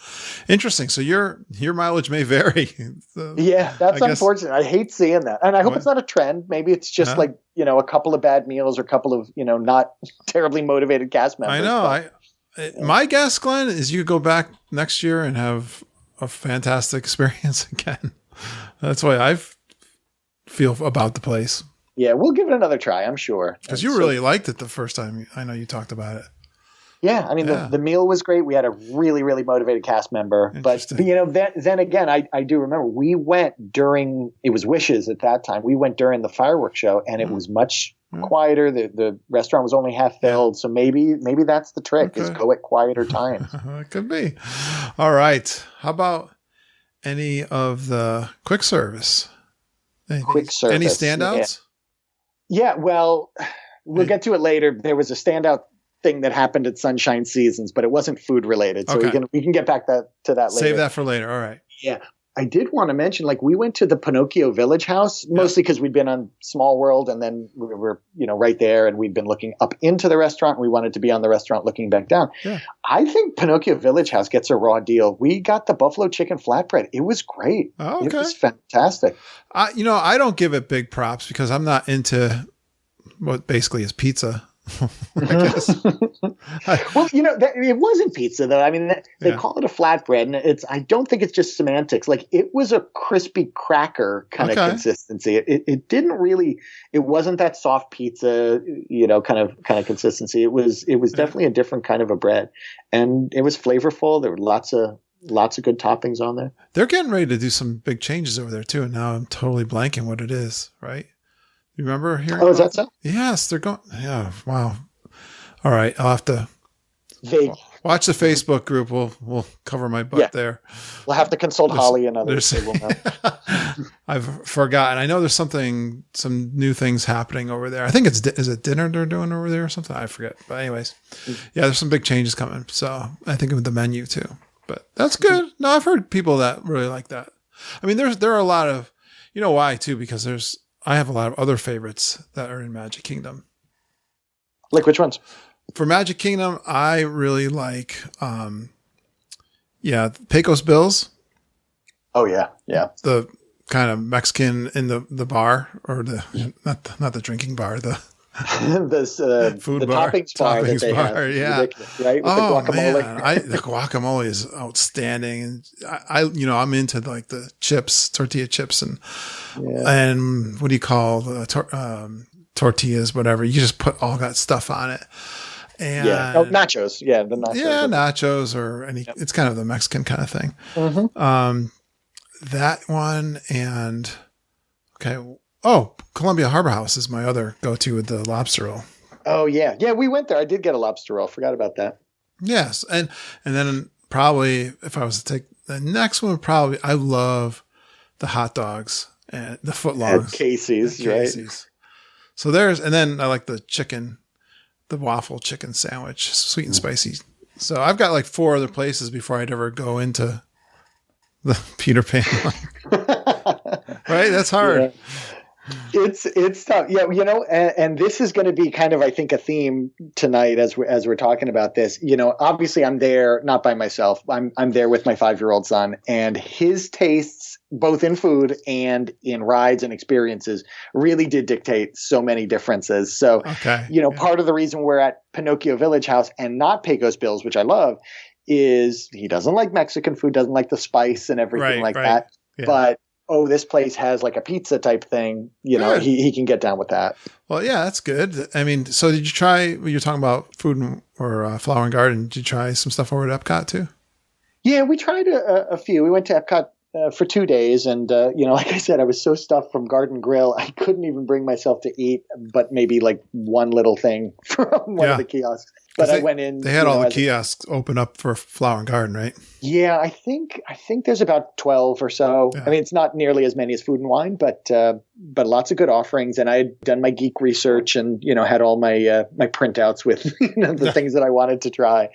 Speaker 5: interesting. So your mileage may vary. So,
Speaker 6: yeah, that's unfortunate. I hate seeing that. And I hope it's not a trend. Maybe it's just like, a couple of bad meals or a couple of, not terribly motivated cast members.
Speaker 5: I know. My guess, Glenn, is you go back next year and have a fantastic experience again. That's why I feel about the place.
Speaker 6: Yeah, we'll give it another try, I'm sure.
Speaker 5: Because you really liked it the first time. I know you talked about it.
Speaker 6: Yeah, I mean, the meal was great. We had a really, really motivated cast member. But then again, I do remember we went during, it was Wishes at that time. We went during the fireworks show, and it was much quieter. The restaurant was only half filled. So maybe that's the trick, is go at quieter times.
Speaker 5: It could be. All right. How about any of the quick service?
Speaker 6: Quick service.
Speaker 5: Any standouts?
Speaker 6: Yeah, well, we'll get to it later. There was a standout thing that happened at Sunshine Seasons, but it wasn't food related. So we can get back to that later.
Speaker 5: Save that for later. All right.
Speaker 6: Yeah. I did want to mention, we went to the Pinocchio Village House, mostly because we'd been on Small World, and then we were, right there, and we'd been looking up into the restaurant. And we wanted to be on the restaurant looking back down. Yeah. I think Pinocchio Village House gets a raw deal. We got the buffalo chicken flatbread. It was great.
Speaker 5: Oh, okay.
Speaker 6: It was fantastic.
Speaker 5: I don't give it big props because I'm not into what basically is pizza. I guess.
Speaker 6: Well, it wasn't pizza though. I mean, they call it a flatbread, and I don't think it's just semantics. It was a crispy cracker kind of consistency. It didn't really. It wasn't that soft pizza, kind of consistency. It was definitely a different kind of a bread, and it was flavorful. There were lots of good toppings on there.
Speaker 5: They're getting ready to do some big changes over there too, and now I'm totally blanking what it is. Right. You remember hearing?
Speaker 6: Oh, is that so?
Speaker 5: Yes, they're going. Yeah, wow. All right, I'll have to watch the Facebook group. We'll cover my butt there.
Speaker 6: We'll have to consult Holly and others.
Speaker 5: I've forgotten. I know there's some new things happening over there. I think is it dinner they're doing over there or something? I forget. But anyways, yeah, there's some big changes coming. So I think with the menu too. But that's good. No, I've heard people that really like that. I mean, there are a lot of, why too, because I have a lot of other favorites that are in Magic Kingdom.
Speaker 6: Like which ones?
Speaker 5: For Magic Kingdom, I really like, Pecos Bills.
Speaker 6: Oh yeah, yeah.
Speaker 5: The kind of Mexican in the bar, or not the drinking bar, the food bar,
Speaker 6: toppings bar that they have.
Speaker 5: Yeah,
Speaker 6: right. With the guacamole.
Speaker 5: Man. The guacamole is outstanding, and I'm into the chips, tortilla chips, and what do you call the tortillas, whatever. You just put all that stuff on it. And
Speaker 6: nachos. Yeah, the nachos.
Speaker 5: Yeah, nachos or any. Yep. It's kind of the Mexican kind of thing. Mm-hmm. That one and Columbia Harbor House is my other go-to with the lobster roll.
Speaker 6: Oh yeah, we went there. I did get a lobster roll. Forgot about that.
Speaker 5: Yes, and then probably if I was to take the next one, I love the hot dogs and the footlongs
Speaker 6: at Casey's, right?
Speaker 5: So and then I like the chicken. The waffle chicken sandwich, sweet and spicy. So I've got 4 other places before I'd ever go into the Peter Pan line. Right? That's hard.
Speaker 6: Yeah. It's tough. Yeah, and this is going to be kind of, I think, a theme tonight as we're talking about this. Obviously I'm there not by myself. I'm there with my 5-year-old son, and his tastes both in food and in rides and experiences really did dictate so many differences. So, part of the reason we're at Pinocchio Village House and not Pecos Bills, which I love, is he doesn't like Mexican food, doesn't like the spice and everything that. Yeah. But this place has a pizza type thing. He can get down with that.
Speaker 5: Well, yeah, that's good. I mean, so did you try? When you're talking about food or Flower and Garden, did you try some stuff over at Epcot too? Yeah,
Speaker 6: we tried a few. We went to Epcot for 2 days, and like I said, I was so stuffed from Garden Grill, I couldn't even bring myself to eat, but maybe one little thing from one of the kiosks. But I went in.
Speaker 5: They had all the kiosks open up for Flower and Garden, right?
Speaker 6: Yeah, I think there's about 12 or so. Yeah. I mean, it's not nearly as many as Food and Wine, but lots of good offerings. And I had done my geek research and had all my my printouts with the things that I wanted to try.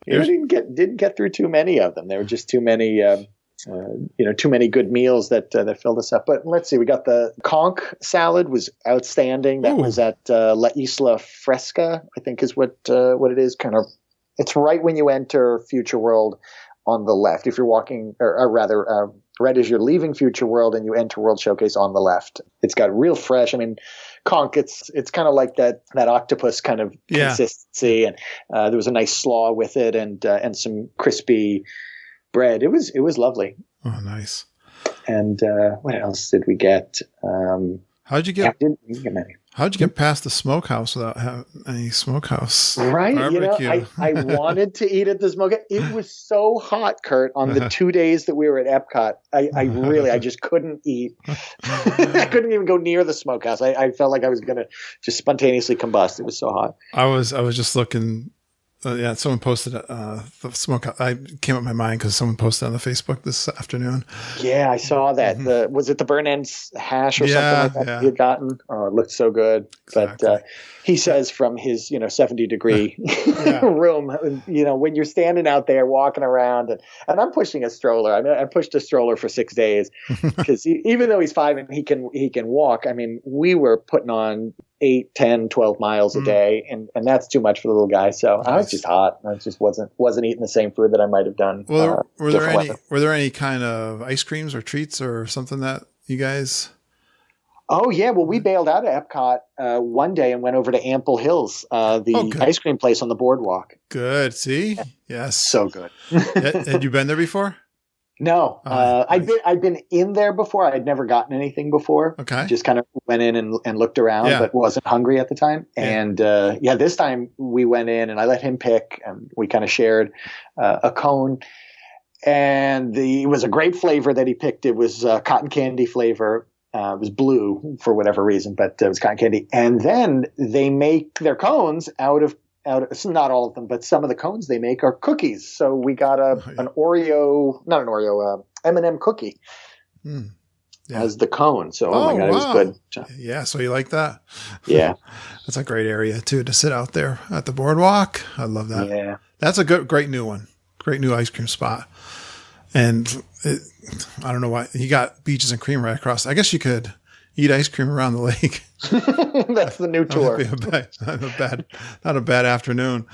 Speaker 6: Didn't get through too many of them. There were just too many too many good meals that filled us up. But let's see, we got the conch salad was outstanding. That was at La Isla Fresca, I think is what it is. Kind of, it's right when you enter Future World on the left. If you're walking, or rather, right as you're leaving Future World and you enter World Showcase on the left. It's got real fresh. I mean, conch, it's kind of like that octopus kind of consistency, and there was a nice slaw with it, and some crispy bread. It was lovely.
Speaker 5: Oh, nice.
Speaker 6: And what else did we get?
Speaker 5: How'd you get?
Speaker 6: Didn't get many.
Speaker 5: How'd you get past the smokehouse without having any smokehouse?
Speaker 6: Right.
Speaker 5: Barbecue?
Speaker 6: I wanted to eat at the smokehouse. It was so hot, Kurt, on the 2 days that we were at Epcot. I just couldn't eat. I couldn't even go near the smokehouse. I felt like I was going to just spontaneously combust. It was so hot.
Speaker 5: I was just looking. Someone posted the smokehouse. I came up in my mind because someone posted on the Facebook this afternoon.
Speaker 6: Yeah, I saw that. Was it the burn ends hash or something like that he had gotten? Oh, it looked so good. Exactly. But he says from his 70-degree room, when you're standing out there walking around, and I'm pushing a stroller. I mean, I pushed a stroller for 6 days because even though he's 5 and he can walk, I mean, we were putting on 8, 10, 12 miles a day, and that's too much for the little guy. So I was just hot. I just wasn't eating the same food that I might have done.
Speaker 5: Well, were there any kind of ice creams or treats or something that you guys?
Speaker 6: Oh yeah, well we bailed out of Epcot one day and went over to Ample Hills, the ice cream place on the boardwalk.
Speaker 5: Good. See, yes,
Speaker 6: so good.
Speaker 5: Had you been there before?
Speaker 6: No, I'd been in there before. I had never gotten anything before.
Speaker 5: Okay,
Speaker 6: just kind of went in and looked around, but wasn't hungry at the time. And this time we went in and I let him pick, and we kind of shared a cone. And it was a great flavor that he picked. It was cotton candy flavor. It was blue for whatever reason, but it was cotton candy. And then they make their cones out of not all of them, but some of the cones they make are cookies. So we got an Oreo, not an Oreo, M&M cookie as the cone. So, oh my God, it was good.
Speaker 5: Yeah. So you like that?
Speaker 6: Yeah.
Speaker 5: That's a great area too, to sit out there at the boardwalk. I love that.
Speaker 6: Yeah.
Speaker 5: That's a great new one. Great new ice cream spot. And I don't know why he got beaches and cream right across. I guess you could eat ice cream around the lake.
Speaker 6: That's the new tour.
Speaker 5: Not a bad afternoon.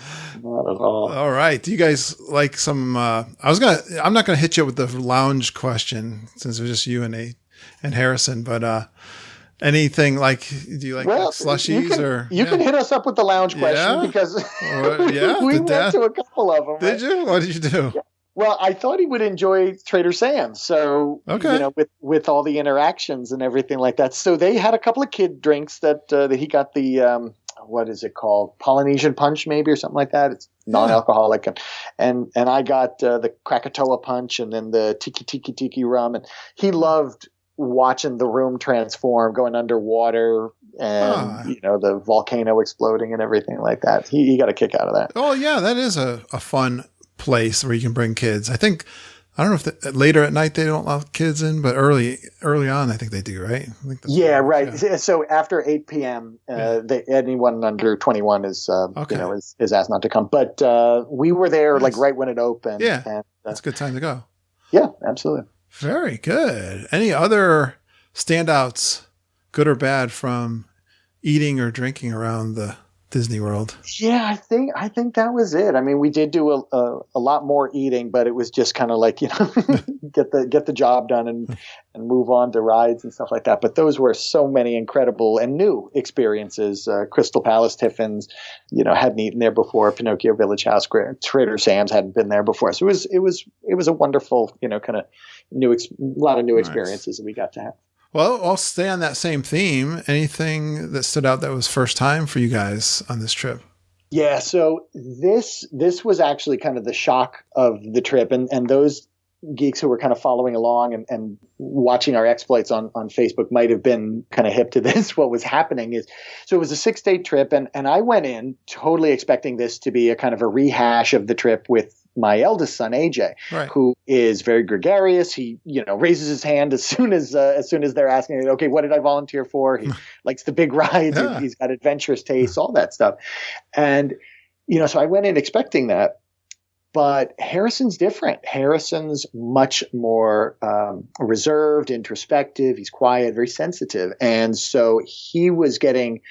Speaker 6: Not at all.
Speaker 5: All right. Do you guys like some? I'm not gonna hit you with the lounge question since it was just you and Harrison. But anything like? Do you like slushies
Speaker 6: You can hit us up with the lounge question because we went to a couple of them.
Speaker 5: Did you? What did you do?
Speaker 6: Yeah. Well, I thought he would enjoy Trader Sam's. So, with all the interactions and everything like that. So they had a couple of kid drinks that he got the, what is it called? Polynesian punch maybe or something like that. It's non-alcoholic. And I got the Krakatoa punch and then the tiki rum. And he loved watching the room transform, going underwater and, the volcano exploding and everything like that. He got a kick out of that.
Speaker 5: Oh, yeah. That is a fun place where you can bring kids. I don't know if later at night they don't allow kids in, but early on I think they do, right?
Speaker 6: Right. Yeah. So after 8 p.m., anyone under 21 is asked not to come. But we were there right when it opened.
Speaker 5: Yeah, and, that's a good time to go.
Speaker 6: Yeah, absolutely.
Speaker 5: Very good. Any other standouts, good or bad, from eating or drinking around the Disney World?
Speaker 6: Yeah, I think that was it. I mean, we did do a lot more eating, but it was just kind of like, get the job done and move on to rides and stuff like that. But those were so many incredible and new experiences. Crystal Palace, Tiffin's, hadn't eaten there before. Pinocchio Village House, Trader Sam's hadn't been there before. So it was a wonderful, kind of lot of new experiences that we got to have.
Speaker 5: Well, I'll stay on that same theme. Anything that stood out that was first time for you guys on this trip?
Speaker 6: Yeah, so this was actually kind of the shock of the trip. And those geeks who were kind of following along and watching our exploits on Facebook might have been kind of hip to this. What was happening is, so it was a 6-day trip, and I went in totally expecting this to be a kind of a rehash of the trip with my eldest son, AJ, who is very gregarious. He, raises his hand as soon as they're asking, okay, what did I volunteer for? He likes the big rides. Yeah. He's got adventurous tastes, all that stuff. And, so I went in expecting that. But Harrison's different. Harrison's much more reserved, introspective. He's quiet, very sensitive. And so he was getting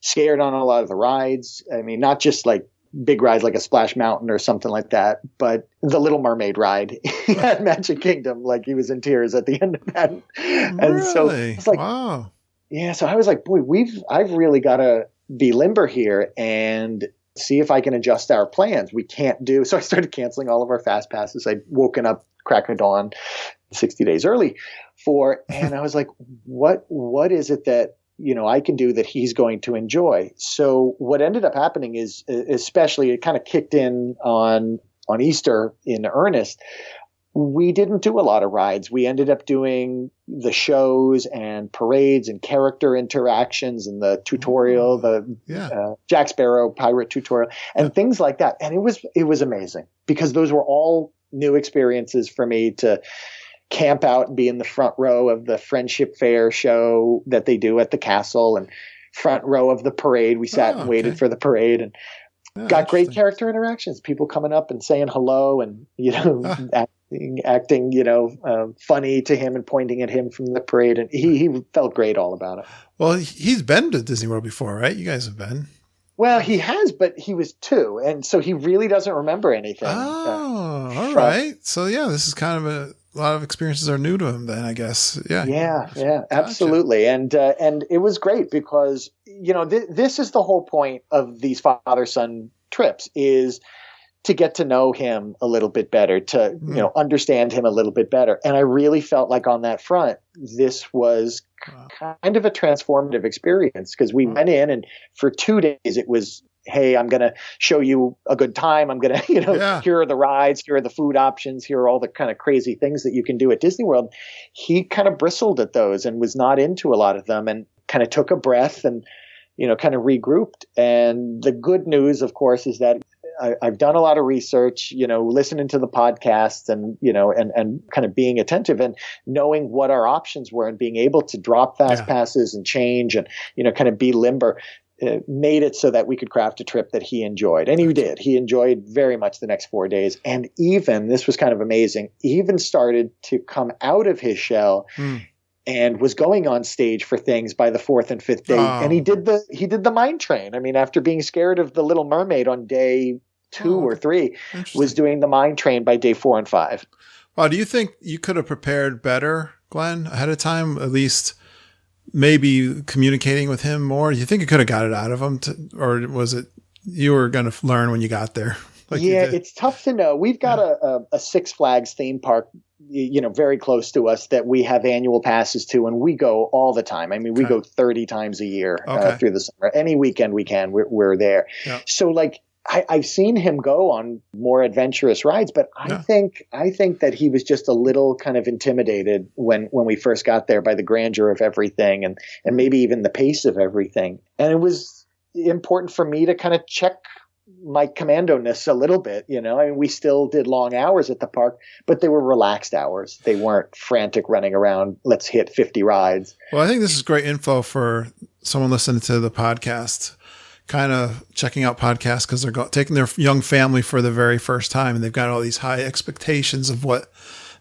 Speaker 6: scared on a lot of the rides. I mean, not just like big rides like a Splash Mountain or something like that, but the Little Mermaid ride at Magic Kingdom, like he was in tears at the end of that. And so it's like,
Speaker 5: wow.
Speaker 6: Yeah. So I was like, boy, I've really got to be limber here and see if I can adjust our plans. We can't do. So I started canceling all of our fast passes. I'd woken up crack of dawn 60 days early and I was like, what is it that, I can do that he's going to enjoy? So what ended up happening is, especially it kind of kicked in on Easter in earnest. We didn't do a lot of rides. We ended up doing the shows and parades and character interactions and the tutorial, Jack Sparrow pirate tutorial and things like that. And it was amazing because those were all new experiences for me to camp out and be in the front row of the Friendship Fair show that they do at the castle and front row of the parade. We sat and waited for the parade and got great character interactions, people coming up and saying hello and, acting, funny to him and pointing at him from the parade. And he felt great all about it.
Speaker 5: Well, he's been to Disney World before, right? You guys have been.
Speaker 6: Well, he has, but he was 2. And so he really doesn't remember anything.
Speaker 5: Oh, all right. So yeah, this is kind of a lot of experiences are new to him then, I guess. Yeah.
Speaker 6: Yeah, absolutely. And it was great because, this is the whole point of these father-son trips is to get to know him a little bit better, to, understand him a little bit better. And I really felt like on that front, this was kind of a transformative experience because we went in and for 2 days it was, hey, I'm going to show you a good time. I'm going to, here are the rides, here are the food options, here are all the kind of crazy things that you can do at Disney World. He kind of bristled at those and was not into a lot of them and kind of took a breath and, kind of regrouped. And the good news, of course, is that I've done a lot of research, listening to the podcasts and, and kind of being attentive and knowing what our options were and being able to drop fast passes and change and, kind of be limber. Made it so that we could craft a trip that he enjoyed. And he did. He enjoyed very much the next 4 days. And even, this was kind of amazing, even started to come out of his shell and was going on stage for things by the 4th and 5th day. And he did the mine train. I mean, after being scared of the Little Mermaid on day 2 or 3, was doing the mine train by day 4 and 5.
Speaker 5: Wow. Do you think you could have prepared better, Glenn, ahead of time, at least maybe communicating with him more? Do you think you could have got it out of him or was it you were going to learn when you got there?
Speaker 6: It's tough to know. We've got a Six Flags theme park, very close to us that we have annual passes to, and we go all the time. I mean, we go 30 times a year through the summer. Any weekend we can, we're there. Yeah. So I've seen him go on more adventurous rides, but I think that he was just a little kind of intimidated when we first got there by the grandeur of everything and maybe even the pace of everything. And it was important for me to kind of check my commando-ness a little bit, I mean, we still did long hours at the park, but they were relaxed hours. They weren't frantic running around, let's hit 50 rides.
Speaker 5: Well, I think this is great info for someone listening to the podcast, kind of checking out podcasts because they're taking their young family for the very first time and they've got all these high expectations of what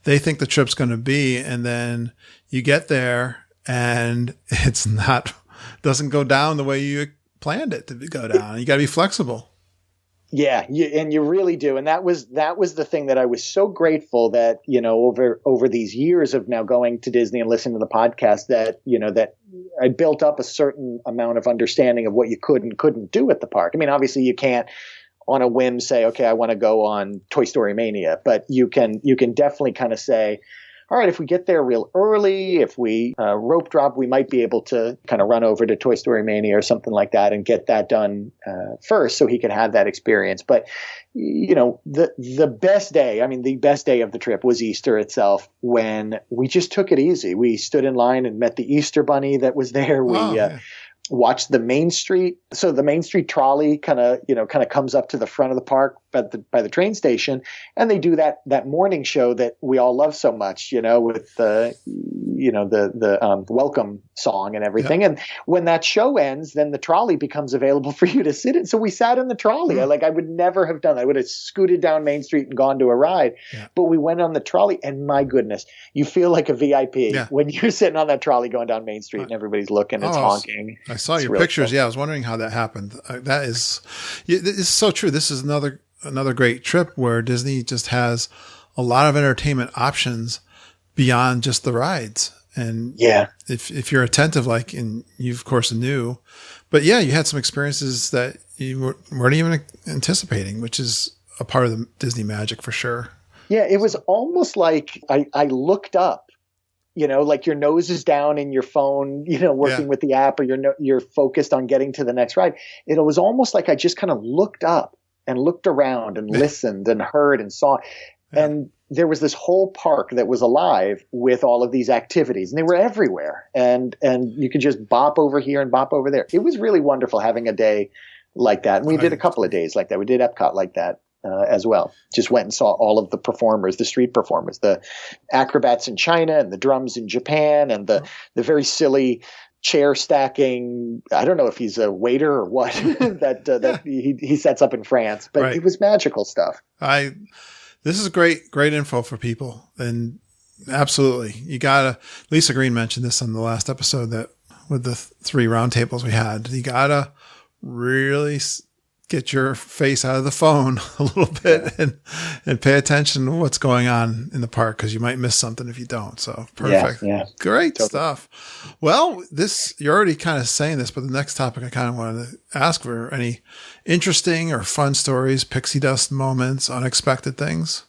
Speaker 5: they think the trip's going to be. And then you get there and it's doesn't go down the way you planned it to go down. You got to be flexible.
Speaker 6: Yeah, and you really do. And that was the thing that I was so grateful that, over these years of now going to Disney and listening to the podcast that, that I built up a certain amount of understanding of what you could and couldn't do at the park. I mean, obviously you can't on a whim say, okay, I want to go on Toy Story Mania, but you can definitely kind of say, all right, if we get there real early, if we rope drop, we might be able to kind of run over to Toy Story Mania or something like that and get that done first so he could have that experience. But, the best day, the best day of the trip was Easter itself when we just took it easy. We stood in line and met the Easter Bunny that was there. We watched the Main Street. So the Main Street trolley kind of comes up to the front of the park by the train station, and they do that morning show that we all love so much, with the welcome song and everything. And when that show ends, then the trolley becomes available for you to sit in. So we sat in the trolley. I would never have done that. I would have scooted down Main Street and gone to a ride. Yeah. But we went on the trolley, and my goodness, you feel like a VIP when you're sitting on that trolley going down Main Street and everybody's looking, it's honking.
Speaker 5: I saw your really pictures. Cool. Yeah, I was wondering how that happened. That is so true. This is another great trip where Disney just has a lot of entertainment options beyond just the rides. And if you're attentive, and you of course knew, but you had some experiences that you weren't even anticipating, which is a part of the Disney magic for sure. Yeah,
Speaker 6: it was almost like I looked up, like your nose is down in your phone, working with the app, or you're focused on getting to the next ride. It was almost like I just kind of looked up and looked around and listened and heard and saw. Yeah. And there was this whole park that was alive with all of these activities, and they were everywhere. And you could just bop over here and bop over there. It was really wonderful having a day like that. And we did a couple of days like that. We did Epcot like that as well. Just went and saw all of the performers, the street performers, the acrobats in China and the drums in Japan, and the very silly chair stacking. I don't know if he's a waiter or what that he sets up in France, but it was magical stuff.
Speaker 5: This is great info for people. And absolutely, you gotta, Lisa Green mentioned this on the last episode, that with the 3 roundtables we had, you gotta really get your face out of the phone a little bit and pay attention to what's going on in the park, because you might miss something if you don't. So perfect. Yeah. Great stuff. Well, you're already kind of saying this, but the next topic I kind of wanted to ask for any interesting or fun stories, pixie dust moments, unexpected things.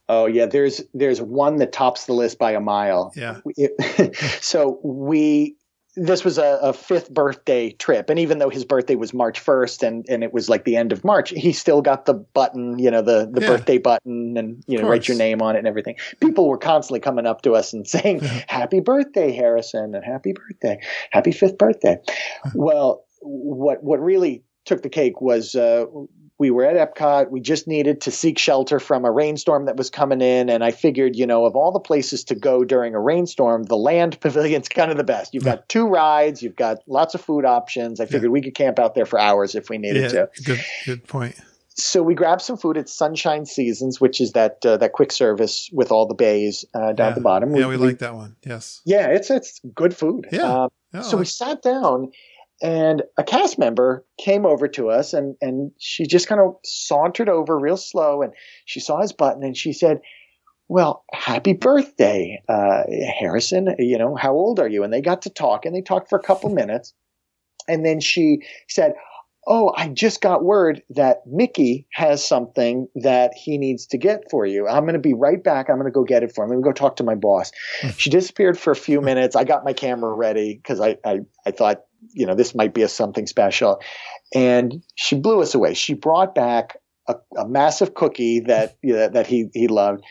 Speaker 6: Oh yeah. There's one that tops the list by a mile.
Speaker 5: Yeah.
Speaker 6: This was a 5th birthday trip. And even though his birthday was March 1st and it was like the end of March, he still got the button, the birthday button, and, write your name on it and everything. People were constantly coming up to us and saying, happy birthday, Harrison, and happy birthday, happy 5th birthday. Well, what really took the cake was, we were at Epcot. We just needed to seek shelter from a rainstorm that was coming in. And I figured, of all the places to go during a rainstorm, the land pavilion's kind of the best. You've got 2 rides. You've got lots of food options. I figured we could camp out there for hours if we needed to.
Speaker 5: Good point.
Speaker 6: So we grabbed some food at Sunshine Seasons, which is that quick service with all the bays down at the bottom.
Speaker 5: We like that one. Yes.
Speaker 6: Yeah, it's good food.
Speaker 5: Yeah.
Speaker 6: So we sat down. And a cast member came over to us, and she just kind of sauntered over real slow, and she saw his button, and she said, well, happy birthday, Harrison. How old are you? And they got to talk, and they talked for a couple minutes. And then she said, oh, I just got word that Mickey has something that he needs to get for you. I'm going to be right back. I'm going to go get it for him. I'm going to go talk to my boss. She disappeared for a few minutes. I got my camera ready because I thought, this might be something special. And she blew us away. She brought back a massive cookie that he loved,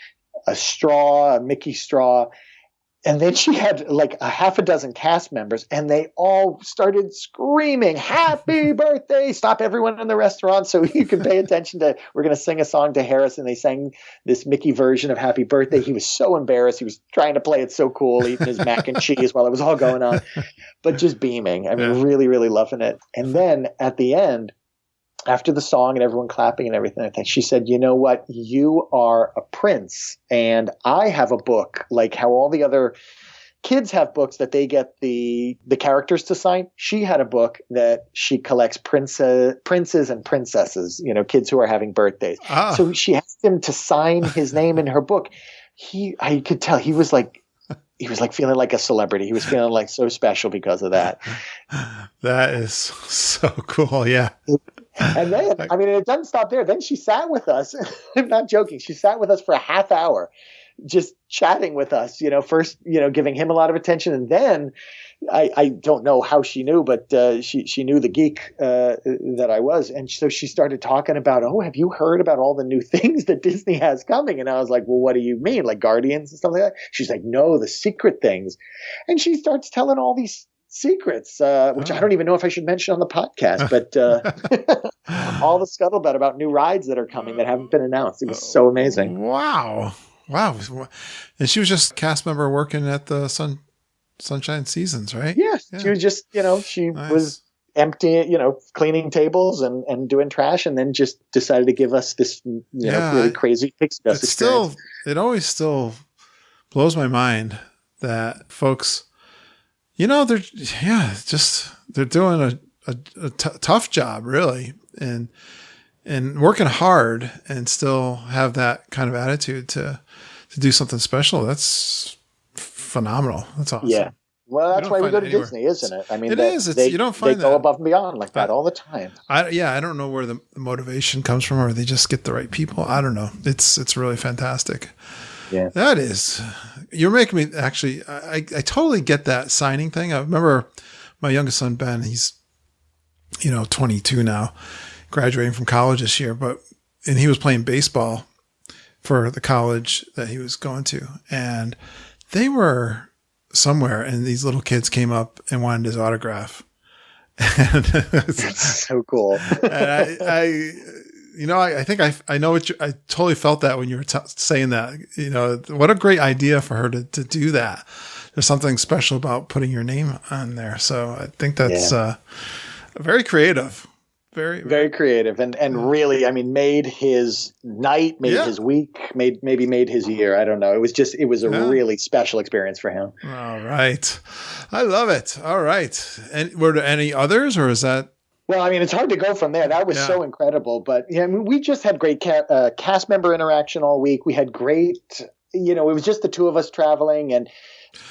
Speaker 6: a Mickey straw. And then she had like a half a dozen cast members, and they all started screaming, happy birthday, stop everyone in the restaurant so you can pay attention to, we're going to sing a song to Harrison. They sang this Mickey version of happy birthday. He was so embarrassed. He was trying to play it so cool, eating his mac and cheese while it was all going on, but just beaming. I mean, really, really loving it. And then at the end, after the song and everyone clapping and everything, I think she said, you know what? You are a prince, and I have a book, like how all the other kids have books that they get the characters to sign. She had a book that she collects princes and princesses, kids who are having birthdays. So she asked him to sign his name in her book. I could tell he was like feeling like a celebrity. He was feeling like so special because of that.
Speaker 5: That is so cool. Yeah.
Speaker 6: And then, it doesn't stop there. Then she sat with us. I'm not joking. She sat with us for a half hour, just chatting with us, first, giving him a lot of attention. And then I don't know how she knew, but she knew the geek that I was. And so she started talking about, oh, have you heard about all the new things that Disney has coming? And I was like, well, what do you mean? Like Guardians and stuff like that? She's like, no, the secret things. And she starts telling all these secrets, which I don't even know if I should mention on the podcast, but all the scuttlebutt about new rides that are coming that haven't been announced. It was so amazing.
Speaker 5: Wow. And she was just a cast member working at the Sunshine Seasons, right?
Speaker 6: Yeah. She was just, she was emptying, cleaning tables and doing trash, and then just decided to give us this, really crazy pixie dust experience.
Speaker 5: It always still blows my mind that folks, they're doing a tough job, really, and working hard, and still have that kind of attitude to do something special. That's phenomenal. That's awesome.
Speaker 6: Yeah. Well, that's why we go to Disney, isn't it? I mean,
Speaker 5: you don't find
Speaker 6: they go above and beyond like that all the time.
Speaker 5: I don't know where the motivation comes from, or they just get the right people. I don't know. It's really fantastic.
Speaker 6: Yeah,
Speaker 5: that is. You're making me actually. I totally get that signing thing. I remember my youngest son Ben. He's 22 now, graduating from college this year. And he was playing baseball for the college that he was going to, and they were somewhere, and these little kids came up and wanted his autograph. And
Speaker 6: that's so cool.
Speaker 5: And I think I know I totally felt that when you were saying that. What a great idea for her to do that. There's something special about putting your name on there. So I think that's very creative. Very,
Speaker 6: very creative, and really, I mean, made his night, made his week, maybe made his year. I don't know. It was a really special experience for him.
Speaker 5: All right. I love it. All right. And were there any others, or is that?
Speaker 6: Well, I mean, it's hard to go from there. That was so incredible. But we just had great cast member interaction all week. We had great, it was just the two of us traveling, and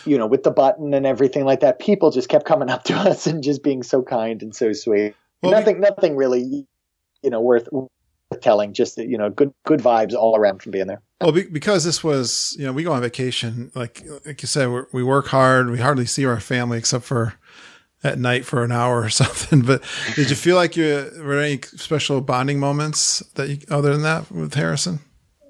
Speaker 6: with the button and everything like that. People just kept coming up to us and just being so kind and so sweet. Well, nothing really, worth telling. Just good vibes all around from being there.
Speaker 5: Well, because this was, we go on vacation, like you said, we work hard. We hardly see our family except for at night for an hour or something. But did you feel like were there any special bonding moments other than that with Harrison?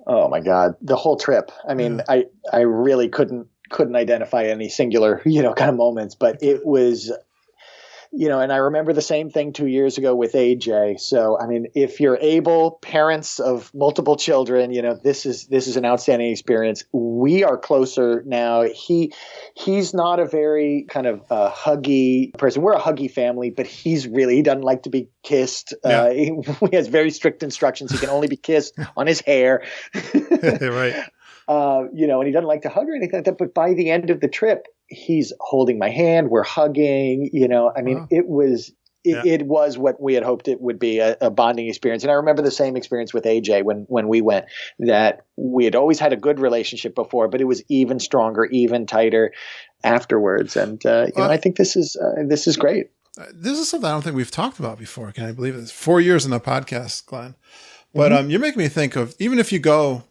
Speaker 6: Oh my God, the whole trip. I mean, I really couldn't identify any singular, kind of moments, but it was. And I remember the same thing 2 years ago with AJ. So, I mean, if you're able, parents of multiple children, this is an outstanding experience. We are closer now. He's not a very kind of huggy person. We're a huggy family, but he doesn't like to be kissed. He has very strict instructions. He can only be kissed on his hair.
Speaker 5: Right.
Speaker 6: And he doesn't like to hug or anything like that. But by the end of the trip, he's holding my hand. We're hugging. It was what we had hoped it would be, a bonding experience. And I remember the same experience with AJ when we went, that we had always had a good relationship before, but it was even stronger, even tighter afterwards. And I think this is great.
Speaker 5: This is something I don't think we've talked about before. Can I believe it? It's 4 years in the podcast, Glenn. But you're making me think of, even if you go.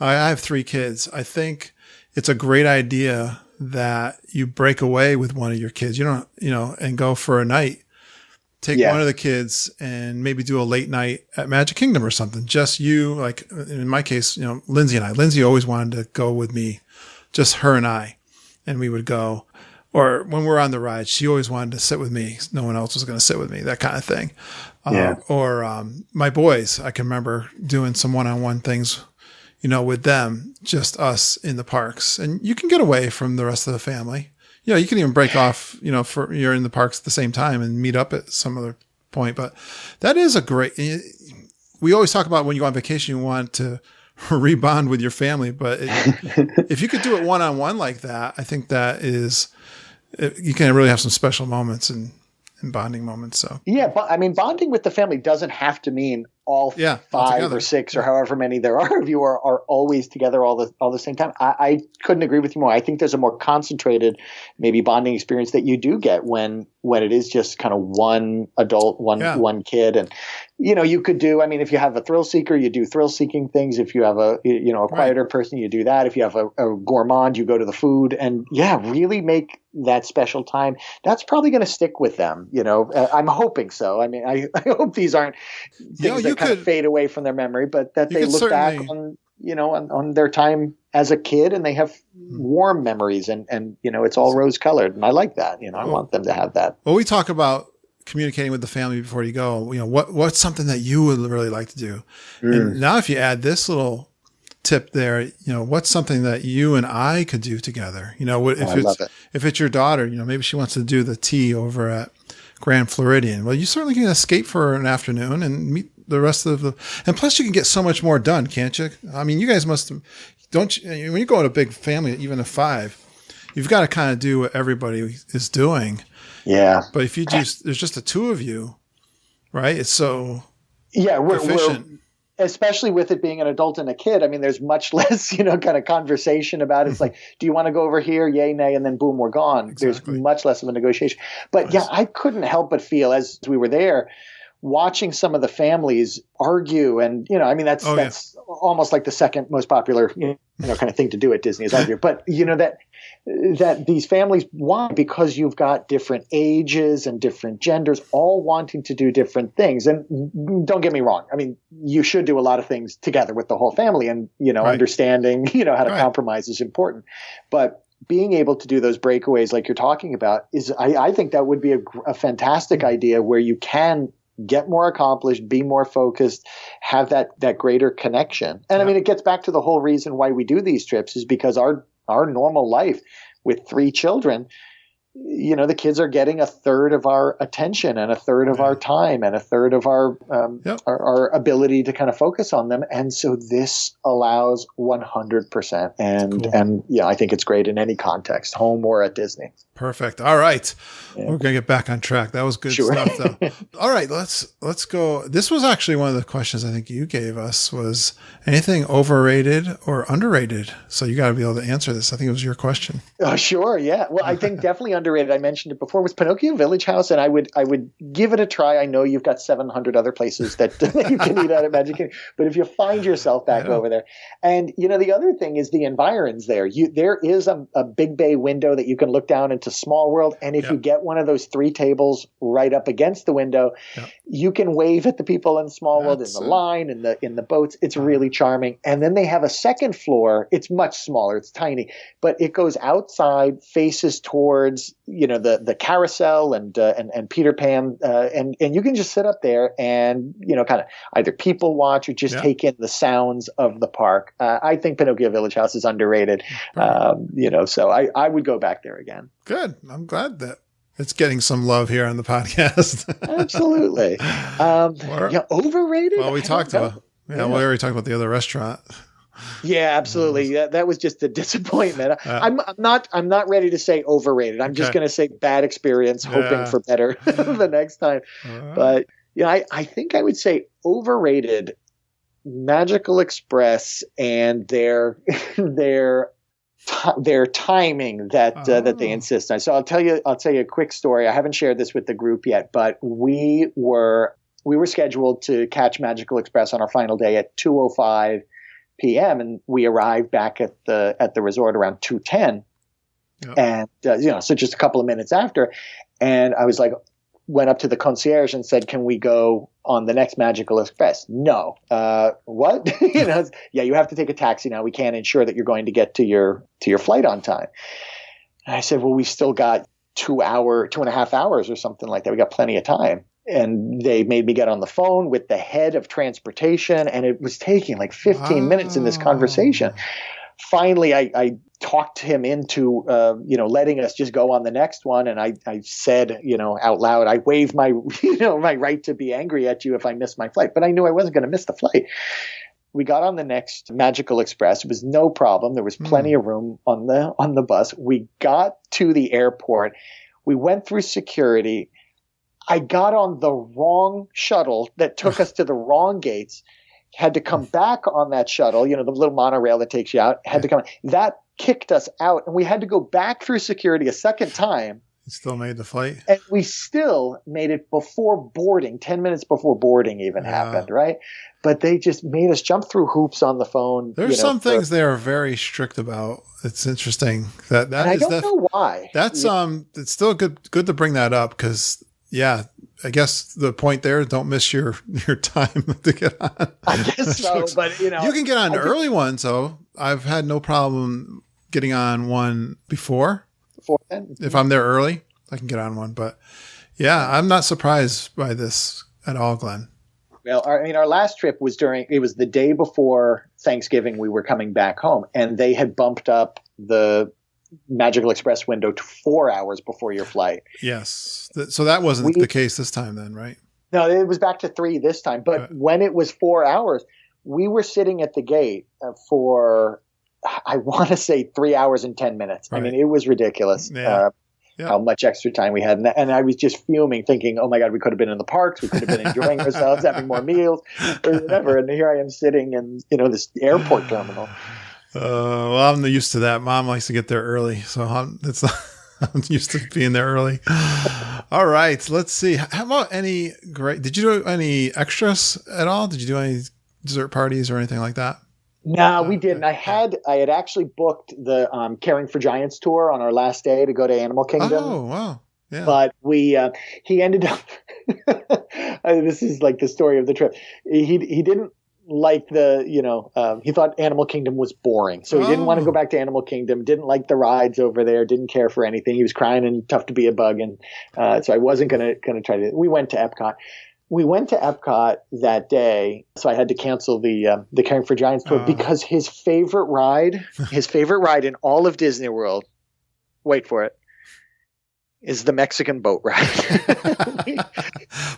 Speaker 5: I have 3 kids. I think it's a great idea that you break away with one of your kids, and go for a night. Take one of the kids and maybe do a late night at Magic Kingdom or something. Just you, like in my case, Lindsay and I. Lindsay always wanted to go with me, just her and I, and we would go. Or when we're on the ride, she always wanted to sit with me. No one else was going to sit with me, that kind of thing. Or my boys, I can remember doing some one-on-one things with them, just us in the parks, and you can get away from the rest of the family. You can even break off, for you're in the parks at the same time and meet up at some other point. But that is we always talk about when you go on vacation, you want to rebond with your family, but if you could do it one-on-one like that, I think that you can really have some special moments and bonding moments. So
Speaker 6: but I mean, bonding with the family doesn't have to mean all 5 or 6 or however many there are of you are always together all the same time. I couldn't agree with you more. I think there's a more concentrated, maybe bonding experience that you do get when it is just kind of one adult, one kid. And, you could do, I mean, if you have a thrill seeker, you do thrill seeking things. If you have a quieter person, you do that. If you have a gourmand, you go to the food, and really make that special time. That's probably going to stick with them. I'm hoping so. I mean, I hope these aren't things that kind of fade away from their memory, but that they look back on on their time as a kid, and they have warm memories, and it's all rose colored, and I like that. I want them to have that.
Speaker 5: Well, we talk about communicating with the family before you go. What's something that you would really like to do? And now, if you add this little tip there, what's something that you and I could do together? If it's your daughter, maybe she wants to do the tea over at Grand Floridian. Well, you certainly can escape for an afternoon and meet the rest of and plus you can get so much more done, can't you? I mean, you guys when you go to a big family, even of 5, you've got to kind of do what everybody is doing.
Speaker 6: Yeah.
Speaker 5: But if there's just the 2 of you, right? It's so
Speaker 6: efficient. Especially with it being an adult and a kid, I mean, there's much less, kind of conversation about it. It's like, do you want to go over here? Yay, nay, and then boom, we're gone.
Speaker 5: Exactly.
Speaker 6: There's much less of a negotiation. But nice. I couldn't help but feel as we were there, watching some of the families argue, and that's almost like the second most popular kind of thing to do at Disney is argue. But that these families want, because you've got different ages and different genders all wanting to do different things. And don't get me wrong, I mean, you should do a lot of things together with the whole family, and right. Understanding how to compromise is important. But being able to do those breakaways like you're talking about is, I think that would be a fantastic idea, where you can get more accomplished, be more focused, have that greater connection. And I mean, it gets back to the whole reason why we do these trips is because our normal life with 3 children, the kids are getting 1/3 of our attention and 1/3 of our time and 1/3 of our ability to kind of focus on them. And so this allows 100%. And, cool. And I think it's great in any context, home or at Disney.
Speaker 5: Perfect. All right. Yeah. We're going to get back on track. That was good stuff though. All right, let's go. This was actually one of the questions I think you gave us, was anything overrated or underrated? So you got to be able to answer this. I think it was your question.
Speaker 6: Oh, sure. Yeah. Well, I think definitely underrated. I mentioned it before, was Pinocchio Village House, and I would give it a try. I know you've got 700 other places that you can eat out at Magic Kingdom, but if you find yourself back over there, and the other thing is the environs there. There is a big bay window that you can look down into Small World, and if you get one of those 3 tables right up against the window, you can wave at the people in Small World, in the line, in the boats. It's really charming. And then they have a second floor. It's much smaller. It's tiny, but it goes outside, faces towards the carousel and Peter Pan, and you can just sit up there and kind of either people watch or just take in the sounds of the park. I think Pinocchio Village House is underrated. So I would go back there again.
Speaker 5: Good. I'm glad that it's getting some love here on the podcast.
Speaker 6: Absolutely. Overrated?
Speaker 5: Well, we talked about. We already talked about the other restaurant.
Speaker 6: Yeah, absolutely. That was just a disappointment. I'm not ready to say overrated. I'm just going to say bad experience, hoping for better the next time. But I think I would say overrated Magical Express and their timing that they insist on. So I'll tell you a quick story. I haven't shared this with the group yet, but we were scheduled to catch Magical Express on our final day at 2:05 p.m. and we arrived back at the resort around 2:10. And so just a couple of minutes after, and I was like, went up to the concierge and said, "Can we go on the next Magical Express?" "No." What? You have to take a taxi now. We can't ensure that you're going to get to your flight on time. And I said, "Well, we still got 2.5 hours or something like that. We got plenty of time." And they made me get on the phone with the head of transportation, and it was taking like 15 minutes in this conversation. Finally, I talked him into, letting us just go on the next one. And I said, out loud, I waive my, my right to be angry at you if I miss my flight. But I knew I wasn't going to miss the flight. We got on the next Magical Express. It was no problem. There was plenty of room on the bus. We got to the airport. We went through security. I got on the wrong shuttle that took us to the wrong gates. Had to come back on that shuttle, the little monorail that takes you out. Had to come. That kicked us out, and we had to go back through security a second time.
Speaker 5: You still made the flight?
Speaker 6: And we still made it before boarding, 10 minutes before boarding even happened, right? But they just made us jump through hoops on the phone.
Speaker 5: There's some things they are very strict about. It's interesting. That
Speaker 6: I don't know why.
Speaker 5: That's it's still good to bring that up because I guess the point there, don't miss your time to get on.
Speaker 6: I guess so, but
Speaker 5: you can get on early ones, though. I've had no problem getting on one before
Speaker 6: then.
Speaker 5: If I'm there early, I can get on one. But yeah, I'm not surprised by this at all, Glenn.
Speaker 6: Well, our last trip was the day before Thanksgiving. We were coming back home, and they had bumped up the Magical Express window to 4 hours before your flight.
Speaker 5: Yes. So that wasn't the case this time then, right?
Speaker 6: No, it was back to 3 this time. But when it was 4 hours, we were sitting at the gate for, I want to say 3 hours and 10 minutes. Right. I mean, it was ridiculous. How much extra time we had. And I was just fuming, thinking, oh my God, we could have been in the parks. We could have been enjoying ourselves, having more meals or whatever. And here I am sitting in, this airport terminal.
Speaker 5: Well, I'm used to that. Mom likes to get there early. So I'm used to being there early. All right. Let's see. How about did you do any extras at all? Did you do any dessert parties or anything like that?
Speaker 6: No, we didn't. I had actually booked the Caring for Giants tour on our last day to go to Animal Kingdom.
Speaker 5: Oh, wow. Yeah.
Speaker 6: But he ended up, this is like the story of the trip. He didn't like he thought Animal Kingdom was boring. So he didn't want to go back to Animal Kingdom, didn't like the rides over there, didn't care for anything. He was crying and tough to be a bug. And so I wasn't going to try to, we went to Epcot. We went to Epcot that day, so I had to cancel the Caring for Giants tour because his favorite ride in all of Disney World, wait for it, is the Mexican boat ride.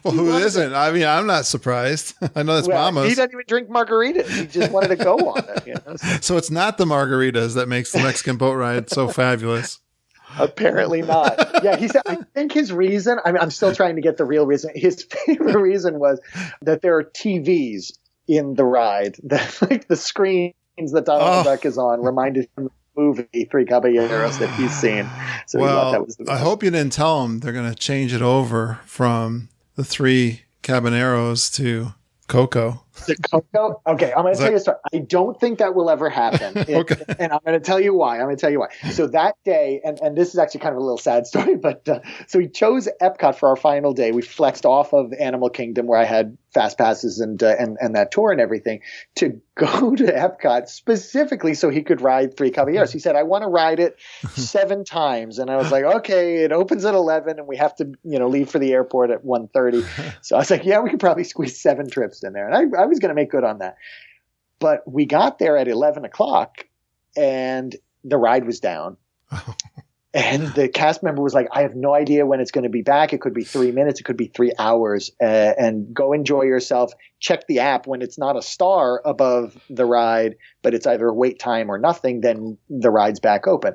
Speaker 5: Well, who isn't? I mean, I'm not surprised. I know that's Mama's.
Speaker 6: He doesn't even drink margaritas. He just wanted to go on it.
Speaker 5: So it's not the margaritas that makes the Mexican boat ride so fabulous.
Speaker 6: Apparently not. Yeah, he said, I think his reason, I'm still trying to get the real reason. His favorite reason was that there are TVs in the ride, that like the screens that Donald Duck is on reminded him of the movie Three Caballeros that he's seen. So he thought that was the best.
Speaker 5: I hope you didn't tell him they're going to change it over from the Three Caballeros to Coco.
Speaker 6: The Coco? Okay, I'm going to tell you a story. I don't think that will ever happen.
Speaker 5: Okay.
Speaker 6: And I'm going to tell you why. So that day, and this is actually kind of a little sad story, but so we chose Epcot for our final day. We flexed off of Animal Kingdom where I had fast passes and that tour and everything to go to Epcot specifically so he could ride Three Caballeros. He said, I want to ride it 7 times. And I was like, okay, it opens at 11 and we have to, leave for the airport at 1:30. So I was like, yeah, we could probably squeeze 7 trips in there. And I was going to make good on that. But we got there at 11 o'clock and the ride was down. And the cast member was like, I have no idea when it's going to be back. It could be 3 minutes. It could be 3 hours. And go enjoy yourself. Check the app. When it's not a star above the ride, but it's either wait time or nothing, then the ride's back open.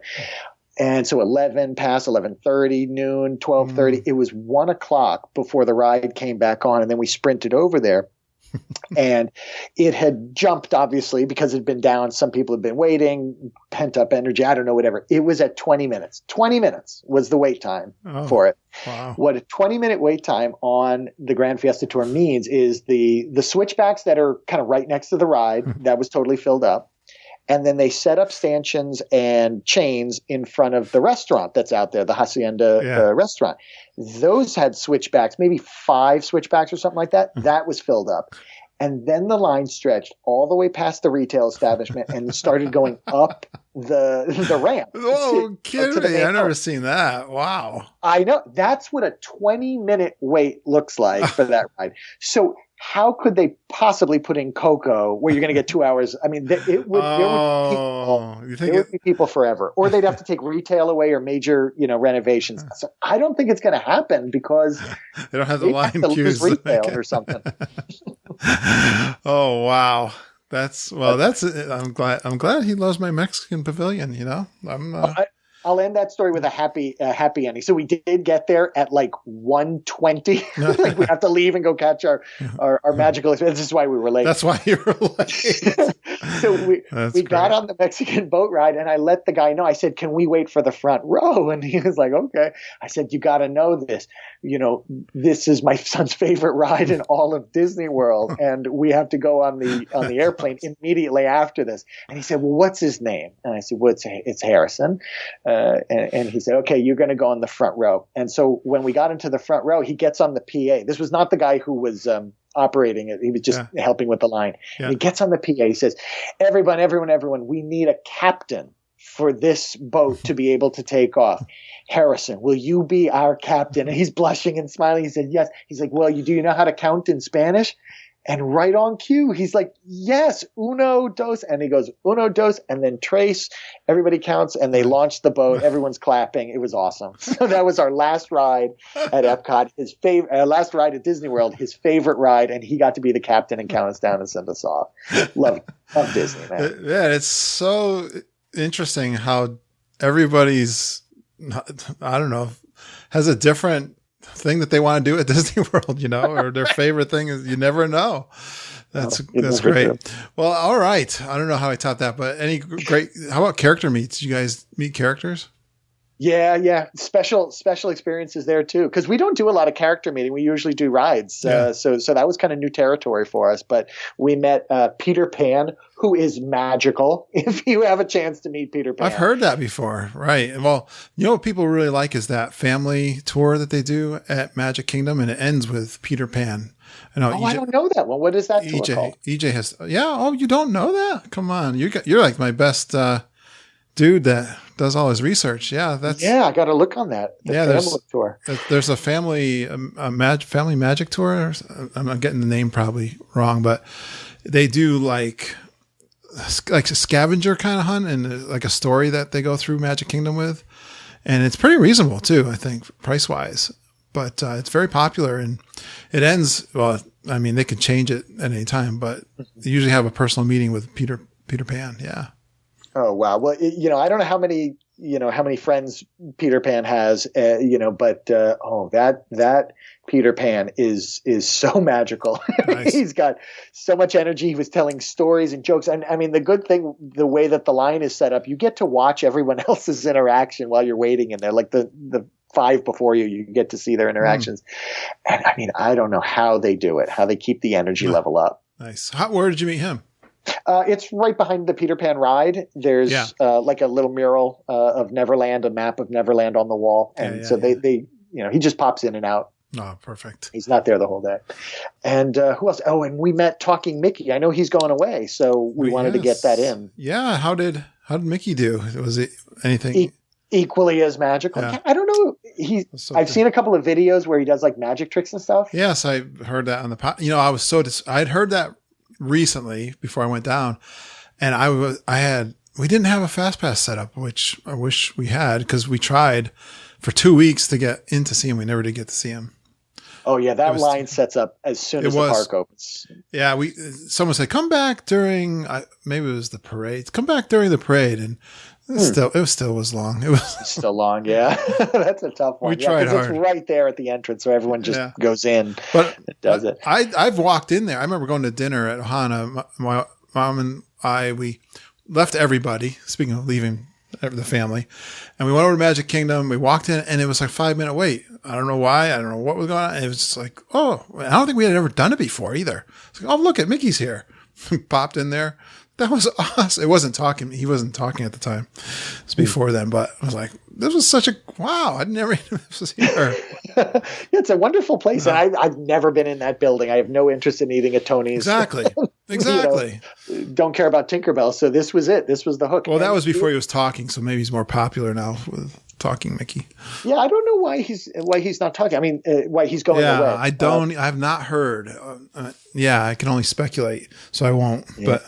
Speaker 6: And so 11 past 11:30, noon, 12:30. It was 1 o'clock before the ride came back on. And then we sprinted over there. And it had jumped, obviously, because it had been down. Some people had been waiting, pent up energy. I don't know, whatever. It was at 20 minutes. 20 minutes was the wait time for it.
Speaker 5: Wow.
Speaker 6: What a 20-minute wait time on the Grand Fiesta Tour means is the switchbacks that are kind of right next to the ride, that was totally filled up. And then they set up stanchions and chains in front of the restaurant that's out there, the Hacienda restaurant. Those had switchbacks, maybe 5 switchbacks or something like that. That was filled up. And then the line stretched all the way past the retail establishment and started going up the ramp.
Speaker 5: Oh, kidding me. I've never seen that. Wow.
Speaker 6: I know. That's what a 20-minute wait looks like for that ride. So how could they possibly put in Coco where you're going to get 2 hours? I mean, there would be people forever. Or they'd have to take retail away or major, renovations. So I don't think it's going to happen because
Speaker 5: they don't have the line queues.
Speaker 6: Retail or something.
Speaker 5: Oh, wow. I'm glad he loves my Mexican pavilion,
Speaker 6: I'll end that story with a happy ending. So we did get there at like 1:20. Like we have to leave and go catch our magical experience. This is why we were late.
Speaker 5: That's why you were late.
Speaker 6: So we got on the Mexican boat ride, and I let the guy know. I said, "Can we wait for the front row?" And he was like, "Okay." I said, "You got to know this. This is my son's favorite ride in all of Disney World, and we have to go on the airplane immediately after this." And he said, "Well, what's his name?" And I said, "Well, it's Harrison." And he said, "Okay, you're going to go on the front row." And so when we got into the front row, he gets on the PA. This was not the guy who was operating it. He was just helping with the line. Yeah. And he gets on the PA. He says, everyone, we need a captain for this boat to be able to take off. Harrison, will you be our captain? And he's blushing and smiling. He said, yes. He's like, well, do you know how to count in Spanish? And right on cue, he's like, yes, uno, dos. And he goes, uno, dos, and then tres. Everybody counts, and they launch the boat. Everyone's clapping. It was awesome. So that was our last ride at Epcot, last ride at Disney World, his favorite ride, and he got to be the captain and count us down and send us off. Love Disney, man.
Speaker 5: Yeah, it's so interesting how everybody's, I don't know, has a different thing that they want to do at Disney World, or their favorite thing is, you never know. That's great. Well, all right. I don't know how I taught that, but how about character meets? Did you guys meet characters?
Speaker 6: Yeah. Special experiences there too. Because we don't do a lot of character meeting. We usually do rides. So that was kind of new territory for us. But we met Peter Pan, who is magical. If you have a chance to meet Peter Pan.
Speaker 5: I've heard that before. Right. Well, what people really like is that family tour that they do at Magic Kingdom, and it ends with Peter Pan.
Speaker 6: I don't know that one. What is that tour called?
Speaker 5: EJ has. Yeah. Oh, you don't know that? Come on. You're like my best dude that does all his research. Yeah,
Speaker 6: I got to look on that. Family tour.
Speaker 5: There's a family magic tour. I'm not getting the name probably wrong, but they do like a scavenger kind of hunt and like a story that they go through Magic Kingdom with, and it's pretty reasonable too, I think, price wise. But it's very popular, and it ends. Well, I mean, they could change it at any time, but they usually have a personal meeting with Peter Pan. Yeah.
Speaker 6: Oh, wow. Well, I don't know how many friends Peter Pan has, but that Peter Pan is so magical. Nice. He's got so much energy. He was telling stories and jokes. And I mean, the good thing, the way that the line is set up, you get to watch everyone else's interaction while you're waiting in there. Like the 5 before you get to see their interactions. And I mean, I don't know how they do it, how they keep the energy level up.
Speaker 5: Nice. Where did you meet him?
Speaker 6: It's right behind the Peter Pan ride. There's like a little mural of Neverland, a map of Neverland on the wall. And they he just pops in and out.
Speaker 5: Oh, perfect.
Speaker 6: He's not there the whole day. And who else? Oh, and we met Talking Mickey. I know he's going away, so we wanted to get that in.
Speaker 5: Yeah. How did Mickey do? Was it anything
Speaker 6: equally as magical? Yeah. I don't know. I've seen a couple of videos where he does like magic tricks and stuff.
Speaker 5: Yes, I heard that on the I'd heard that recently before I went down, and we didn't have a fast pass set up, which I wish we had, because we tried for 2 weeks to get in to see him. We never did get to see him.
Speaker 6: Oh yeah, that line sets up as soon as the park opens.
Speaker 5: Yeah, someone said come back during maybe it was the parade. Come back during the parade, and it still was long. It was
Speaker 6: still long. Yeah, that's a tough one.
Speaker 5: We tried hard.
Speaker 6: It's right there at the entrance, so everyone just goes in.
Speaker 5: But
Speaker 6: does it?
Speaker 5: I've walked in there. I remember going to dinner at Ohana. My mom and we left everybody. Speaking of leaving the family, and we went over to Magic Kingdom. We walked in, and it was like 5-minute wait. I don't know why. I don't know what was going on. It was just like, I don't think we had ever done it before either. It's like, oh, look at Mickey's here. Popped in there. That was awesome. It wasn't talking. He wasn't talking at the time. It was before then, but I was like, this was such a, wow. I'd never even this was here.
Speaker 6: It's a wonderful place. And I've never been in that building. I have no interest in eating at Tony's.
Speaker 5: Exactly.
Speaker 6: Don't care about Tinkerbell. So this was it. This was the hook.
Speaker 5: Well, that was before he was talking. So maybe he's more popular now with Talking Mickey.
Speaker 6: Yeah. I don't know why he's not talking. I mean, why he's going away.
Speaker 5: I've not heard. I can only speculate. So I won't, but.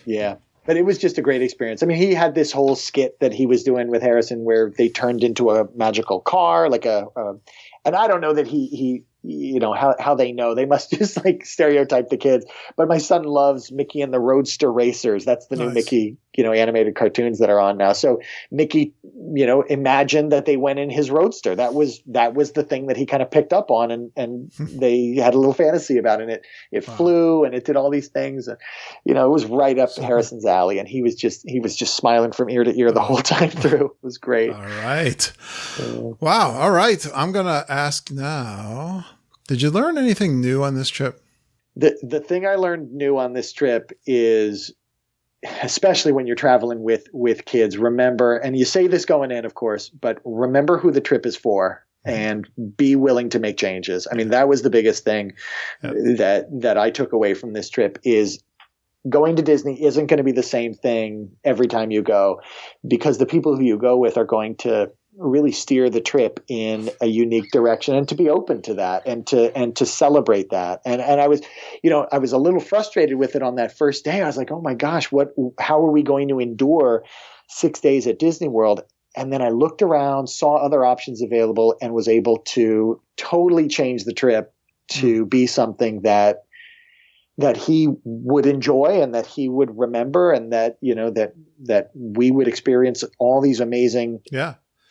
Speaker 6: Yeah, but it was just a great experience. I mean, he had this whole skit that he was doing with Harrison where they turned into a magical car, like and I don't know that he how they know. They must just like stereotype the kids. But my son loves Mickey and the Roadster Racers. That's the new Mickey animated cartoons that are on now. So Mickey, imagined that they went in his roadster. That was the thing that he kind of picked up on, and they had a little fantasy about it. It flew and it did all these things, and it was right up Harrison's alley. And he was just smiling from ear to ear the whole time through. It was great.
Speaker 5: All right. Wow. All right. I'm gonna ask now. Did you learn anything new on this trip?
Speaker 6: The thing I learned new on this trip is, especially when you're traveling with kids, remember, and you say this going in, of course, but remember who the trip is for and be willing to make changes. I mean, that was the biggest thing that I took away from this trip is going to Disney isn't going to be the same thing every time you go, because the people who you go with are going to really steer the trip in a unique direction, and to be open to that and to celebrate that. And I was, I was a little frustrated with it on that first day. I was like, oh my gosh, how are we going to endure 6 days at Disney World? And then I looked around, saw other options available, and was able to totally change the trip to be something that he would enjoy and that he would remember, and that, that we would experience all these amazing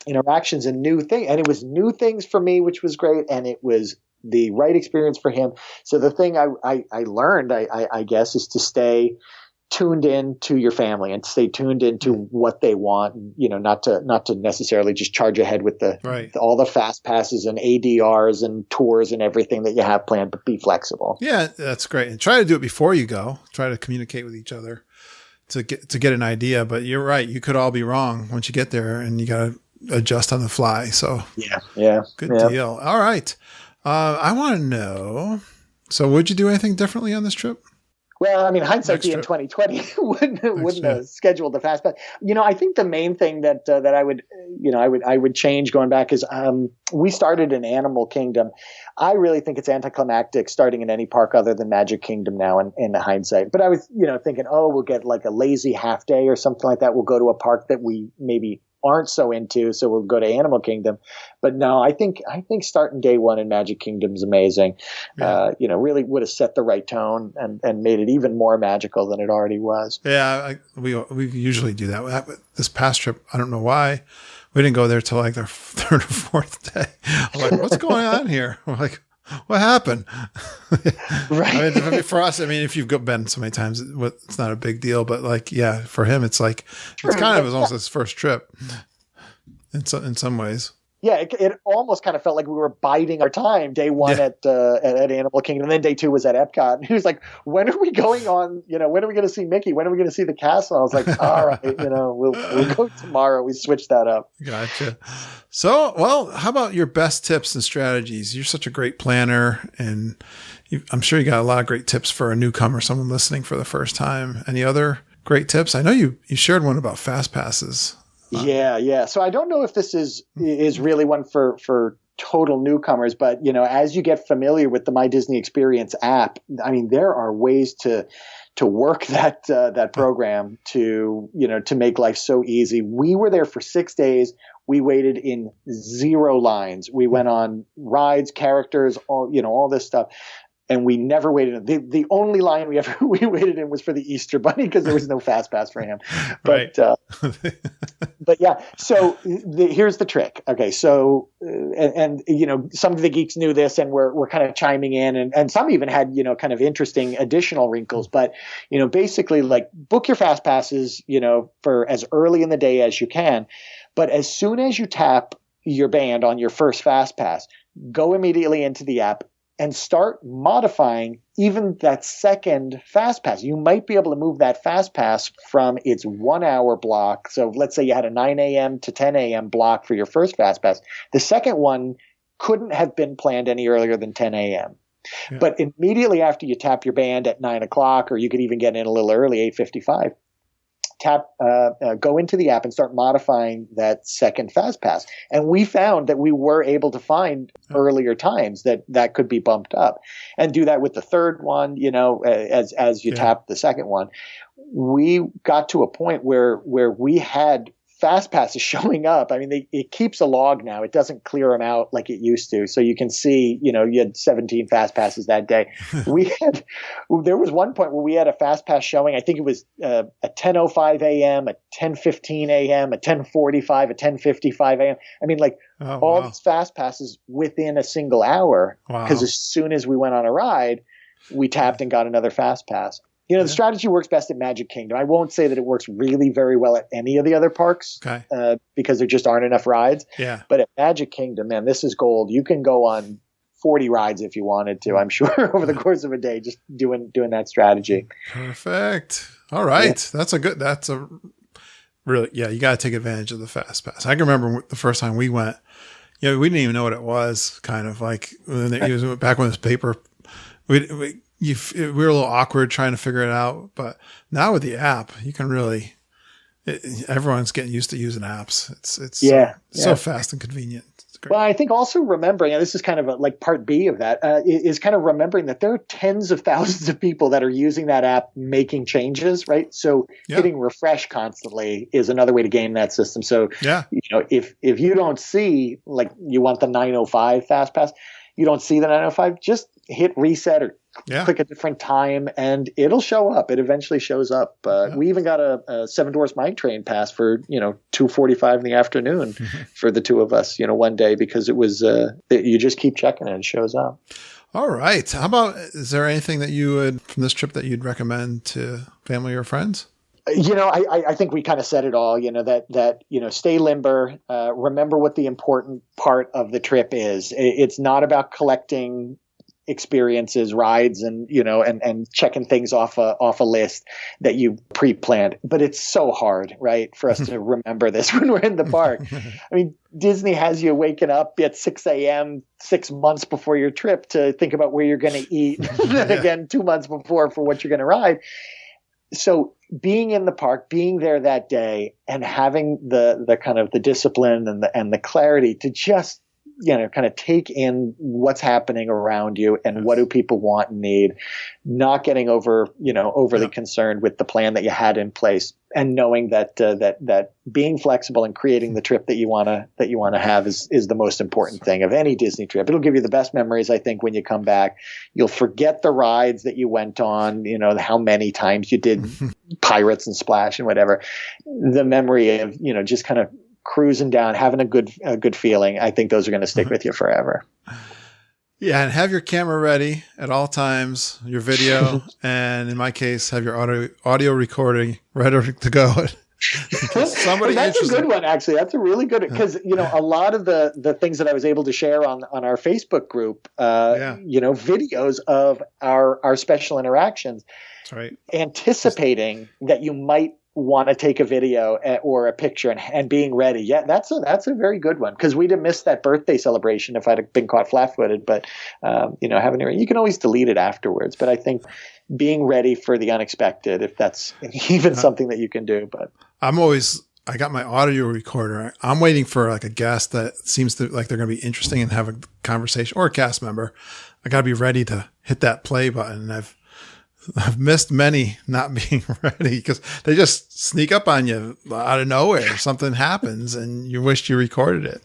Speaker 6: interactions and new things. And it was new things for me, which was great. And it was the right experience for him. So the thing I learned, I guess, is to stay tuned in to your family and stay tuned into what they want, not to necessarily just charge ahead with all the fast passes and ADRs and tours and everything that you have planned, but be flexible.
Speaker 5: Yeah, that's great. And try to do it before you go. Try to communicate with each other to get an idea. But you're right. You could all be wrong once you get there, and you got to adjust on the fly. So good deal. All right. I want to know, so would you do anything differently on this trip?
Speaker 6: Well, I mean, hindsight being 2020 wouldn't have scheduled the fast pass. I think the main thing that I would change going back is we started in Animal Kingdom. I really think it's anticlimactic starting in any park other than Magic Kingdom now in hindsight. But I was thinking, we'll get like a lazy half day or something like that. We'll go to a park that we maybe aren't so into, so we'll go to Animal Kingdom. But no, I think starting day one in Magic Kingdom is amazing. Really would have set the right tone and made it even more magical than it already was. Yeah,
Speaker 5: we usually do that. This past trip, I don't know why we didn't go there till like the third or fourth day. I'm like, what's going on here? I'm like, what happened?
Speaker 6: Right.
Speaker 5: I mean, for us, if you've been so many times, it's not a big deal. But for him, it's like it's kind of almost his first trip in some ways.
Speaker 6: Yeah, it almost kind of felt like we were biding our time. Day one at Animal Kingdom, and then day two was at Epcot. And he was like, "When are we going on? When are we going to see Mickey? When are we going to see the castle?" I was like, "All right, we'll go tomorrow." We switched that up.
Speaker 5: Gotcha. So, well, how about your best tips and strategies? You're such a great planner, and I'm sure you got a lot of great tips for a newcomer, someone listening for the first time. Any other great tips? I know you shared one about fast passes.
Speaker 6: Yeah. So I don't know if this is really one for total newcomers, but as you get familiar with the My Disney Experience app, I mean, there are ways to work that program to make life so easy. We were there for 6 days. We waited in 0 lines. We went on rides, characters, all this stuff. And we never waited. The only line we waited in was for the Easter Bunny, because there was no fast pass for him. But but yeah. So here's the trick. Okay. So and some of the geeks knew this, and we're kind of chiming in, and some even had kind of interesting additional wrinkles. But basically, like, book your fast passes for as early in the day as you can. But as soon as you tap your band on your first fast pass, go immediately into the app and start modifying even that second fast pass. You might be able to move that fast pass from its 1 hour block. So let's say you had a 9 a.m. to 10 a.m. block for your first fast pass. The second one couldn't have been planned any earlier than 10 a.m. Yeah. But immediately after you tap your band at 9 o'clock, or you could even get in a little early, 8:55, go into the app and start modifying that second fast pass. And we found that we were able to find earlier times that could be bumped up, and do that with the third one. As you tap the second one, we got to a point where we had fast passes showing up. I mean, it keeps a log now. It doesn't clear them out like it used to. So you can see, you had 17 fast passes that day. There was one point where we had a fast pass showing. I think it was a 10:05 a.m., a 10:15 a.m., a 10:45, a 10:55 a.m. I mean, like all these fast passes within a single hour. Because as soon as we went on a ride, we tapped and got another fast pass. The strategy works best at Magic Kingdom. I won't say that it works really very well at any of the other parks because there just aren't enough rides.
Speaker 5: Yeah.
Speaker 6: But at Magic Kingdom, man, this is gold. You can go on 40 rides if you wanted to, I'm sure, over the course of a day, just doing that strategy.
Speaker 5: Perfect. All right. Yeah. That's a really, you got to take advantage of the fast pass. I can remember the first time we went, we didn't even know what it was, kind of like it was back when it was paper. We were a little awkward trying to figure it out, but now with the app, you can really. Everyone's getting used to using apps. It's so fast and convenient. It's great.
Speaker 6: Well, I think also remembering, and this is kind of like part B of that, is kind of remembering that there are tens of thousands of people that are using that app making changes, right? So hitting refresh constantly is another way to game that system. So if you don't see, like, you want the 9:05 fast pass, you don't see the 9:05, just hit reset or click a different time and it'll show up. It eventually shows up. We even got a Seven Dwarfs Mine Train pass for, 2:45 in the afternoon for the two of us, one day, because it was, you just keep checking and it shows up.
Speaker 5: All right. How about, is there anything that you would, from this trip, that you'd recommend to family or friends?
Speaker 6: I think we kind of said it all, that stay limber, remember what the important part of the trip is. It's not about collecting experiences, rides, and checking things off a list that you pre-planned. But it's so hard, right, for us to remember this when we're in the park. I mean, Disney has you waking up at 6 a.m. 6 months before your trip to think about where you're going to eat, again 2 months before for what you're going to ride. So being in the park, being there that day, and having the kind of the discipline and the clarity to just kind of take in what's happening around you and what do people want and need, not getting overly concerned with the plan that you had in place, and knowing that being flexible and creating the trip that you want to have is the most important thing of any Disney trip. It'll give you the best memories, I think, when you come back. You'll forget the rides that you went on, how many times you did Pirates and Splash and whatever. The memory of, just kind of cruising down, having a good feeling. I think those are going to stick with you forever.
Speaker 5: Yeah, and have your camera ready at all times, your video, and in my case, have your audio recording ready to go.
Speaker 6: That's a good one, actually. That's a really good, because a lot of the things that I was able to share on our Facebook group, videos of our special interactions.
Speaker 5: That's right.
Speaker 6: Anticipating that you might want to take a video or a picture and being ready. Yeah, that's a very good one, because we'd have missed that birthday celebration if I'd have been caught flat-footed. But you can always delete it afterwards. But I think being ready for the unexpected, if that's even something that you can do. But
Speaker 5: I got my audio recorder. I'm waiting for like a guest that seems to like they're going to be interesting and have a conversation, or a cast member. I got to be ready to hit that play button. I've missed many not being ready because they just sneak up on you out of nowhere. Something happens and you wish you recorded it.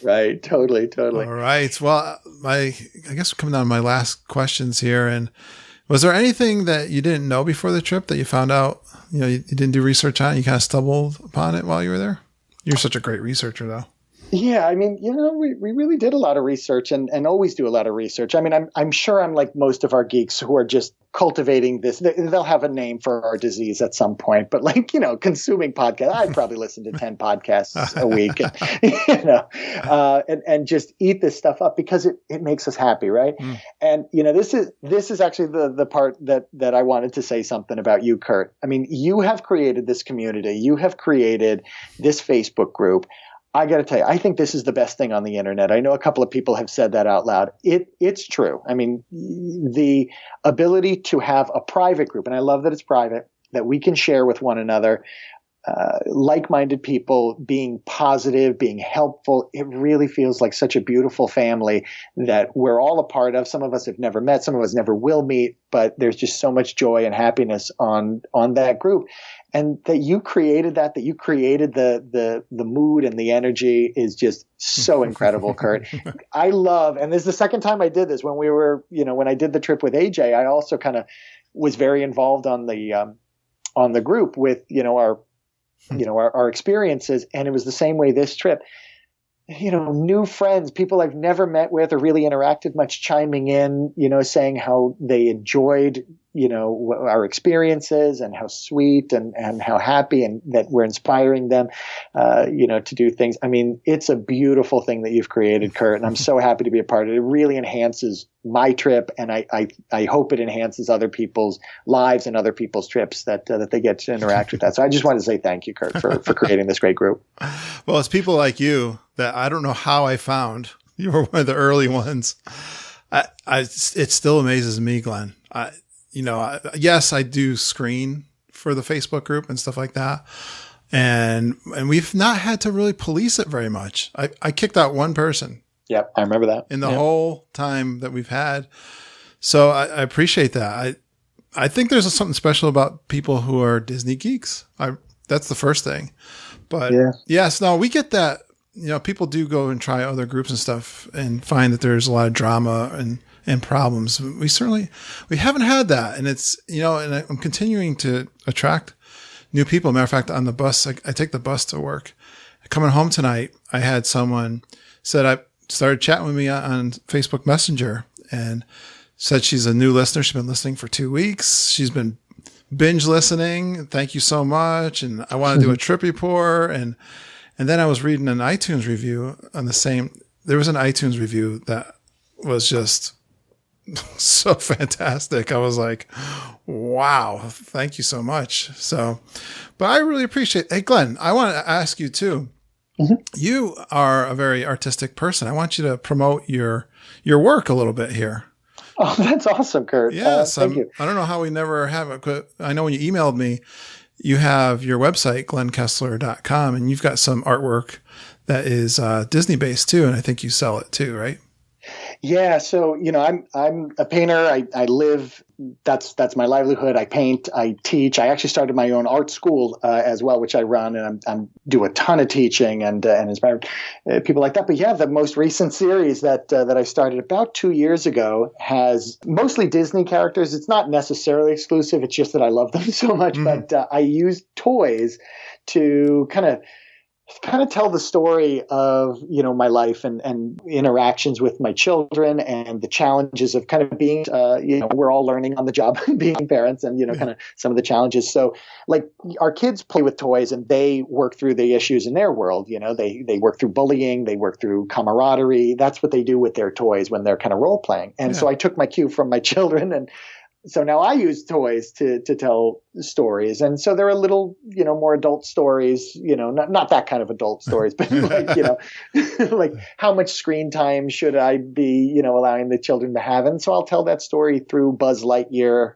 Speaker 6: Right. Totally.
Speaker 5: All right. Well, I guess we're coming down to my last questions here. And was there anything that you didn't know before the trip that you found out, you didn't do research on it? You kind of stumbled upon it while you were there? You're such a great researcher, though.
Speaker 6: Yeah, I mean, we really did a lot of research and always do a lot of research. I mean, I'm sure I'm like most of our geeks who are just cultivating this. They'll have a name for our disease at some point, but like, consuming podcasts, I probably listen to 10 podcasts a week, and just eat this stuff up because it makes us happy. Right. And, this is actually the part that I wanted to say something about you, Kurt. I mean, you have created this community. You have created this Facebook group. I got to tell you, I think this is the best thing on the internet. I know a couple of people have said that out loud. It's true. I mean, the ability to have a private group, and I love that it's private, that we can share with one another like-minded people, being positive, being helpful. It really feels like such a beautiful family that we're all a part of. Some of us have never met, some of us never will meet, but there's just so much joy and happiness on that group. And that you created that you created the mood and the energy is just so incredible, Kurt. I love, and this is the second time I did this. When we were, when I did the trip with AJ, I also kind of was very involved on the group with, our experiences. And it was the same way this trip. New friends, people I've never met with or really interacted much, chiming in, saying how they enjoyed, our experiences and how sweet and how happy and that we're inspiring them, to do things. I mean, it's a beautiful thing that you've created, Kurt, and I'm so happy to be a part of it. It really enhances my trip, and I hope it enhances other people's lives and other people's trips that they get to interact with that. So I just wanted to say thank you, Kurt, for creating this great group.
Speaker 5: Well, it's people like you that I don't know how I found. You were one of the early ones. It still amazes me, Glenn. Yes, I do screen for the Facebook group and stuff like that. And we've not had to really police it very much. I kicked out one person.
Speaker 6: Yep, I remember that.
Speaker 5: In the whole time that we've had. So I appreciate that. I think there's something special about people who are Disney geeks. That's the first thing. But yes, no, we get that. People do go and try other groups and stuff and find that there's a lot of drama and problems. We haven't had that. And it's, and I'm continuing to attract new people. Matter of fact, on the bus, I take the bus to work. Coming home tonight, I had someone started chatting with me on Facebook Messenger and said she's a new listener. She's been listening for 2 weeks. She's been binge listening. Thank you so much. And I want to do a trip report. And then I was reading an iTunes review there was an iTunes review that was just so fantastic. I was like, wow, thank you so much. So, but I really appreciate, hey, Glenn, I want to ask you too. Mm-hmm. You are a very artistic person. I want you to promote your work a little bit here.
Speaker 6: Oh, that's awesome, Kurt.
Speaker 5: Yes.
Speaker 6: Thank you.
Speaker 5: I don't know how we never have it, but I know when you emailed me, you have your website, glenkessler.com, and you've got some artwork that is Disney based too. And I think you sell it too, right?
Speaker 6: Yeah. So, I'm a painter. I live, that's my livelihood. I paint, I teach. I actually started my own art school as well, which I run, and I do a ton of teaching and inspire people like that. But yeah, the most recent series that I started about 2 years ago has mostly Disney characters. It's not necessarily exclusive. It's just that I love them so much. Mm-hmm. But I use toys to kind of tell the story of, my life and interactions with my children and the challenges of kind of being, we're all learning on the job being parents and, kind of some of the challenges. So like our kids play with toys and they work through the issues in their world. They work through bullying, they work through camaraderie. That's what they do with their toys when they're kind of role playing. And so I took my cue from my children, and so now I use toys to tell stories. And so they're a little, more adult stories, not that kind of adult stories, but like, like how much screen time should I be, allowing the children to have? And so I'll tell that story through Buzz Lightyear,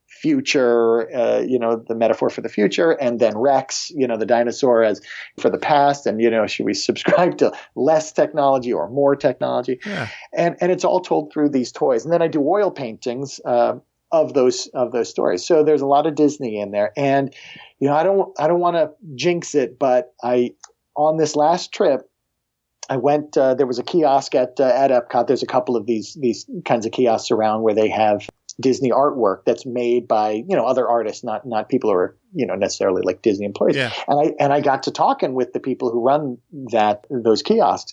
Speaker 6: future, the metaphor for the future, and then Rex, the dinosaur as for the past. And, should we subscribe to less technology or more technology? Yeah. And it's all told through these toys. And then I do oil paintings, of those stories. So there's a lot of Disney in there. And, I don't want to jinx it, but on this last trip, I went, there was a kiosk at Epcot. There's a couple of these kinds of kiosks around where they have Disney artwork that's made by, other artists, not people who are, necessarily like Disney employees. Yeah. And I got to talking with the people who run those kiosks.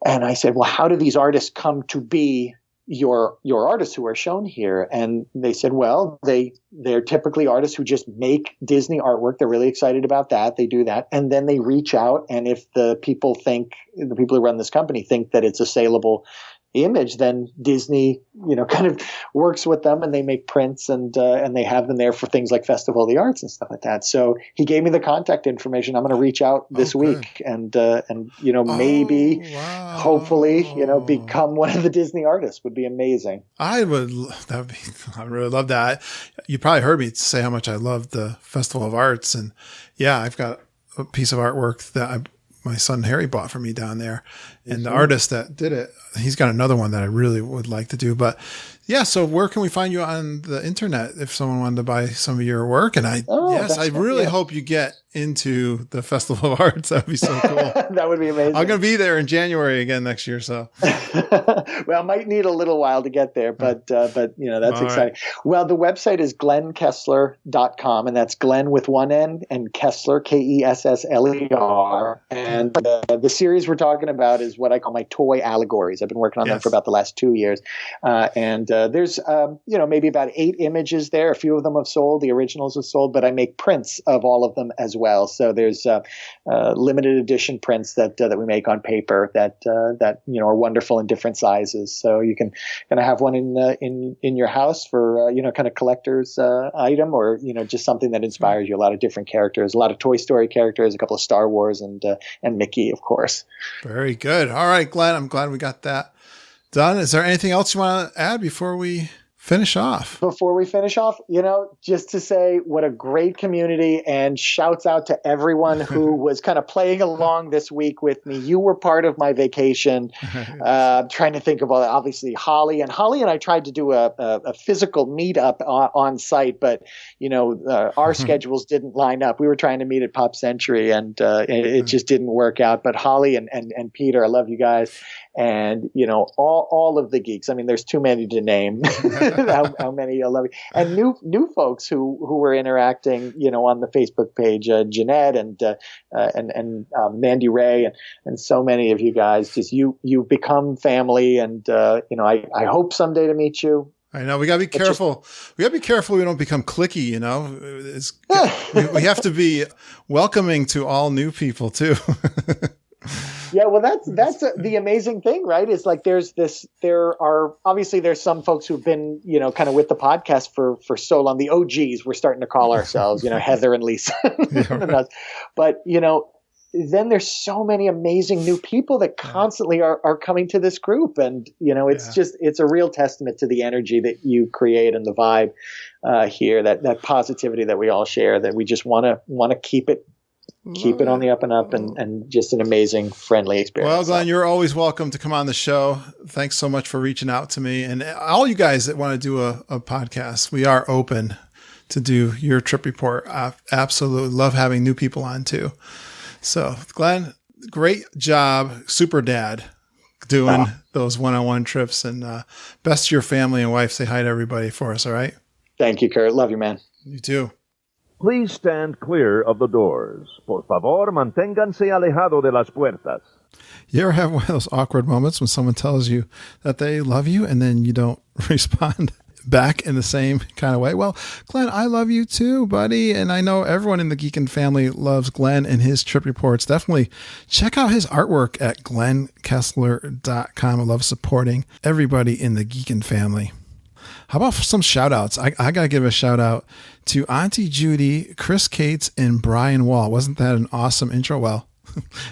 Speaker 6: And I said, well, how do these artists come to be your artists who are shown here? And they said, well, they're typically artists who just make Disney artwork. They're really excited about that. They do that. And then they reach out. And if the people who run this company think that it's a saleable image, then Disney, kind of works with them and they make prints and they have them there for things like Festival of the Arts and stuff like that. So he gave me the contact information. I'm going to reach out this week and maybe hopefully, become one of the Disney artists. Would be amazing.
Speaker 5: I really love that. You probably heard me say how much I love the Festival of Arts, and yeah, I've got a piece of artwork that my son Harry bought for me down there, and the artist that did it, he's got another one that I really would like to do. But yeah, so where can we find you on the internet if someone wanted to buy some of your work? And I really hope you get into the Festival of Arts. That would be so cool.
Speaker 6: That would be amazing.
Speaker 5: I'm going to be there in January again next year. So,
Speaker 6: well, I might need a little while to get there, but that's all exciting. Right. Well, the website is glenkessler.com, and that's Glen with one N and Kessler, Kessler. And the series we're talking about is what I call my toy allegories. I've been working on them for about the last 2 years. And there's, maybe about 8 images there. A few of them have sold. The originals have sold, but I make prints of all of them as well. So there's limited edition prints that we make on paper that are wonderful in different sizes. So you can kind of have one in your house for kind of collector's item, or just something that inspires you. A lot of different characters, a lot of Toy Story characters, a couple of Star Wars, and Mickey, of course.
Speaker 5: Very good. All right, Glenn, I'm glad we got that done. Is there anything else you want to add before we finish off?
Speaker 6: Before we finish off, just to say what a great community, and shouts out to everyone who was kind of playing along this week with me. You were part of my vacation. Trying to think of obviously Holly and I tried to do a physical meetup on site, but our schedules didn't line up. We were trying to meet at Pop Century, and it just didn't work out. But Holly and Peter, I love you guys. And, all of the geeks. I mean, there's too many to name how many I love you. And new folks who were interacting, on the Facebook page, Jeanette and Mandy Ray and so many of you guys. Just you become family, and I hope someday to meet you.
Speaker 5: I know we gotta be careful. We gotta be careful we don't become cliquey. We have to be welcoming to all new people too.
Speaker 6: Yeah, well, that's the amazing thing, right? Is like there's some folks who've been, kind of with the podcast for so long. The OGs, we're starting to call ourselves, Heather and Lisa. Yeah, right. But, then there's so many amazing new people that constantly are coming to this group. And, it's a real testament to the energy that you create and the vibe here, that positivity that we all share, that we just want to keep it on the up and up, and just an amazing, friendly experience.
Speaker 5: Well, Glenn, you're always welcome to come on the show. Thanks so much for reaching out to me. And all you guys that want to do a podcast, we are open to do your trip report. I absolutely love having new people on too. So, Glenn, great job, super dad, doing those one-on-one trips. And best to your family and wife. Say hi to everybody for us, all right?
Speaker 6: Thank you, Kurt. Love you, man.
Speaker 5: You too.
Speaker 7: Please stand clear of the doors. Por favor, manténganse alejado de las puertas.
Speaker 5: You ever have one of those awkward moments when someone tells you that they love you and then you don't respond back in the same kind of way? Well, Glenn, I love you too, buddy. And I know everyone in the Geekin' family loves Glenn and his trip reports. Definitely check out his artwork at glenkessler.com. I love supporting everybody in the Geekin' family. How about some shout outs? I got to give a shout out to Auntie Judy, Chris Cates, and Brian Wall. Wasn't that an awesome intro? Well,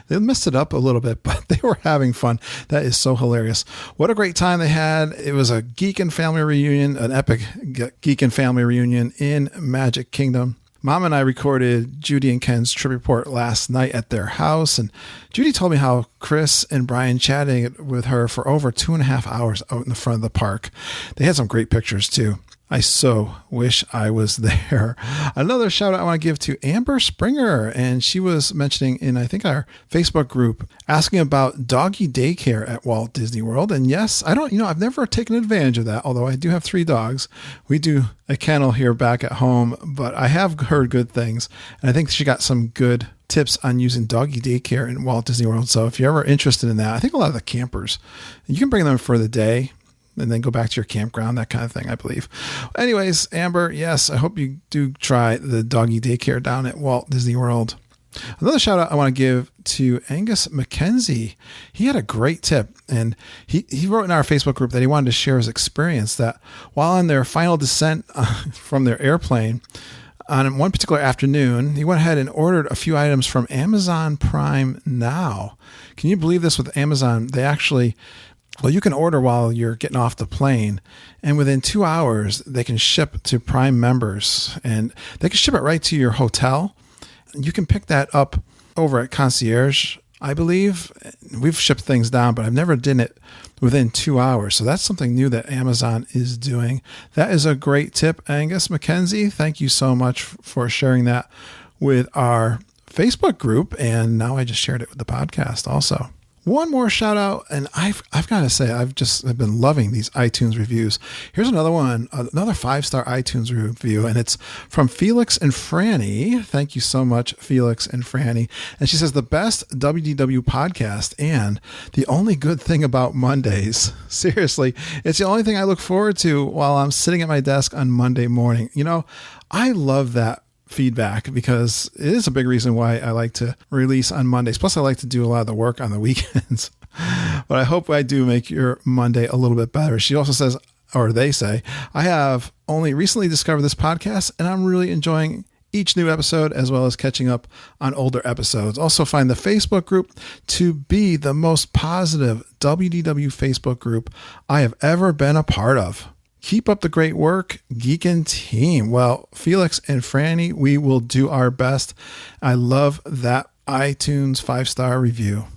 Speaker 5: they messed it up a little bit, but they were having fun. That is so hilarious. What a great time they had. It was a Geekin' family reunion, an epic Geekin' family reunion in Magic Kingdom. Mom and I recorded Judy and Ken's trip report last night at their house, and Judy told me how Chris and Brian chatted with her for over 2.5 hours out in the front of the park. They had some great pictures too. I so wish I was there. Another shout out I want to give to Amber Springer. And she was mentioning in, I think, our Facebook group, asking about doggy daycare at Walt Disney World. And yes, I've never taken advantage of that, although I do have 3 dogs. We do a kennel here back at home, but I have heard good things. And I think she got some good tips on using doggy daycare in Walt Disney World. So if you're ever interested in that, I think a lot of the campers, you can bring them for the day and then go back to your campground, that kind of thing, I believe. Anyways, Amber, yes, I hope you do try the doggy daycare down at Walt Disney World. Another shout out I want to give to Angus McKenzie. He had a great tip, and he wrote in our Facebook group that he wanted to share his experience that while on their final descent from their airplane on one particular afternoon, he went ahead and ordered a few items from Amazon Prime Now. Can you believe this? With Amazon, they actually, well, you can order while you're getting off the plane, and within 2 hours, they can ship to Prime members, and they can ship it right to your hotel. You can pick that up over at Concierge, I believe. We've shipped things down, but I've never done it within 2 hours. So that's something new that Amazon is doing. That is a great tip, Angus McKenzie. Thank you so much for sharing that with our Facebook group. And now I just shared it with the podcast also. One more shout out, and I've got to say, I've been loving these iTunes reviews. Here's another one, another 5-star iTunes review, and it's from Felix and Franny. Thank you so much, Felix and Franny. And she says, the best WDW podcast and the only good thing about Mondays. Seriously, it's the only thing I look forward to while I'm sitting at my desk on Monday morning. You know, I love that feedback because it is a big reason why I like to release on Mondays. Plus, I like to do a lot of the work on the weekends. But I hope I do make your Monday a little bit better. She also says, or they say, I have only recently discovered this podcast and I'm really enjoying each new episode as well as catching up on older episodes. Also find the Facebook group to be the most positive WDW Facebook group I have ever been a part of. Keep up the great work, Geek and team. Well, Felix and Franny, we will do our best. I love that iTunes 5-star review.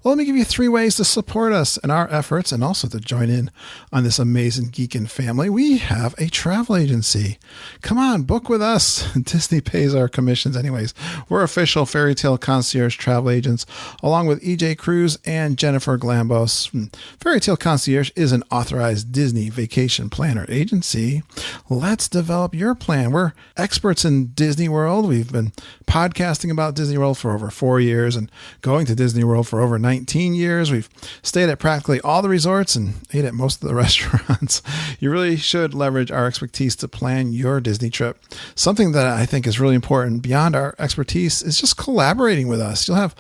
Speaker 5: Well, let me give you 3 ways to support us in our efforts and also to join in on this amazing Geekin' family. We have a travel agency. Come on, book with us. Disney pays our commissions anyways. We're official Fairy Tale Concierge travel agents, along with EJ Cruz and Jennifer Glambos. Fairy Tale Concierge is an authorized Disney vacation planner agency. Let's develop your plan. We're experts in Disney World. We've been podcasting about Disney World for over 4 years and going to Disney World for over 19 years. We've stayed at practically all the resorts and ate at most of the restaurants. You really should leverage our expertise to plan your Disney trip. Something that I think is really important beyond our expertise is just collaborating with us. You'll have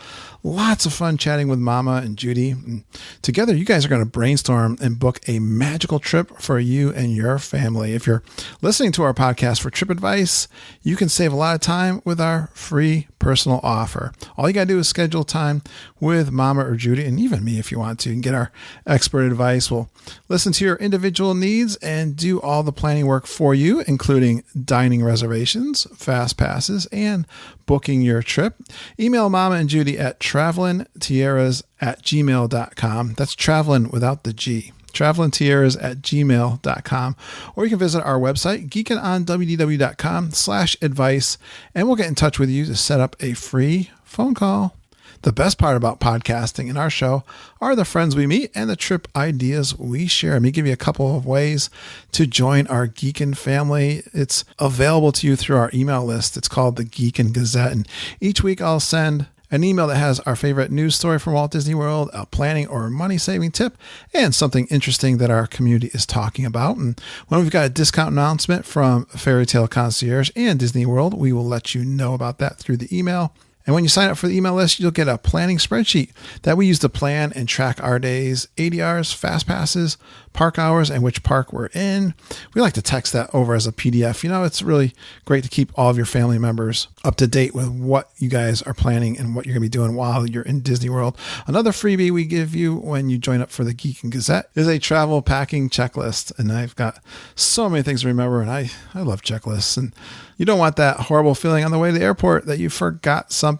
Speaker 5: lots of fun chatting with Mama and Judy. And together, you guys are going to brainstorm and book a magical trip for you and your family. If you're listening to our podcast for trip advice, you can save a lot of time with our free personal offer. All you got to do is schedule time with Mama or Judy, and even me if you want to, and get our expert advice. We'll listen to your individual needs and do all the planning work for you, including dining reservations, fast passes, and booking your trip. Email Mama and Judy at travelintierras@gmail.com. That's traveling without the G. travelintierras@gmail.com. Or you can visit our website, geekinonwdw.com/advice, and we'll get in touch with you to set up a free phone call. The best part about podcasting in our show are the friends we meet and the trip ideas we share. Let me give you a couple of ways to join our Geekin' family. It's available to you through our email list. It's called the Geekin' Gazette. And each week I'll send an email that has our favorite news story from Walt Disney World, a planning or money-saving tip, and something interesting that our community is talking about. And when we've got a discount announcement from Fairy Tale Concierge and Disney World, we will let you know about that through the email. And when you sign up for the email list, you'll get a planning spreadsheet that we use to plan and track our days, ADRs, fast passes, park hours, and which park we're in. We like to text that over as a PDF. You know, it's really great to keep all of your family members up to date with what you guys are planning and what you're going to be doing while you're in Disney World. Another freebie we give you when you join up for the Geek and Gazette is a travel packing checklist. And I've got so many things to remember, and I love checklists. And you don't want that horrible feeling on the way to the airport that you forgot something.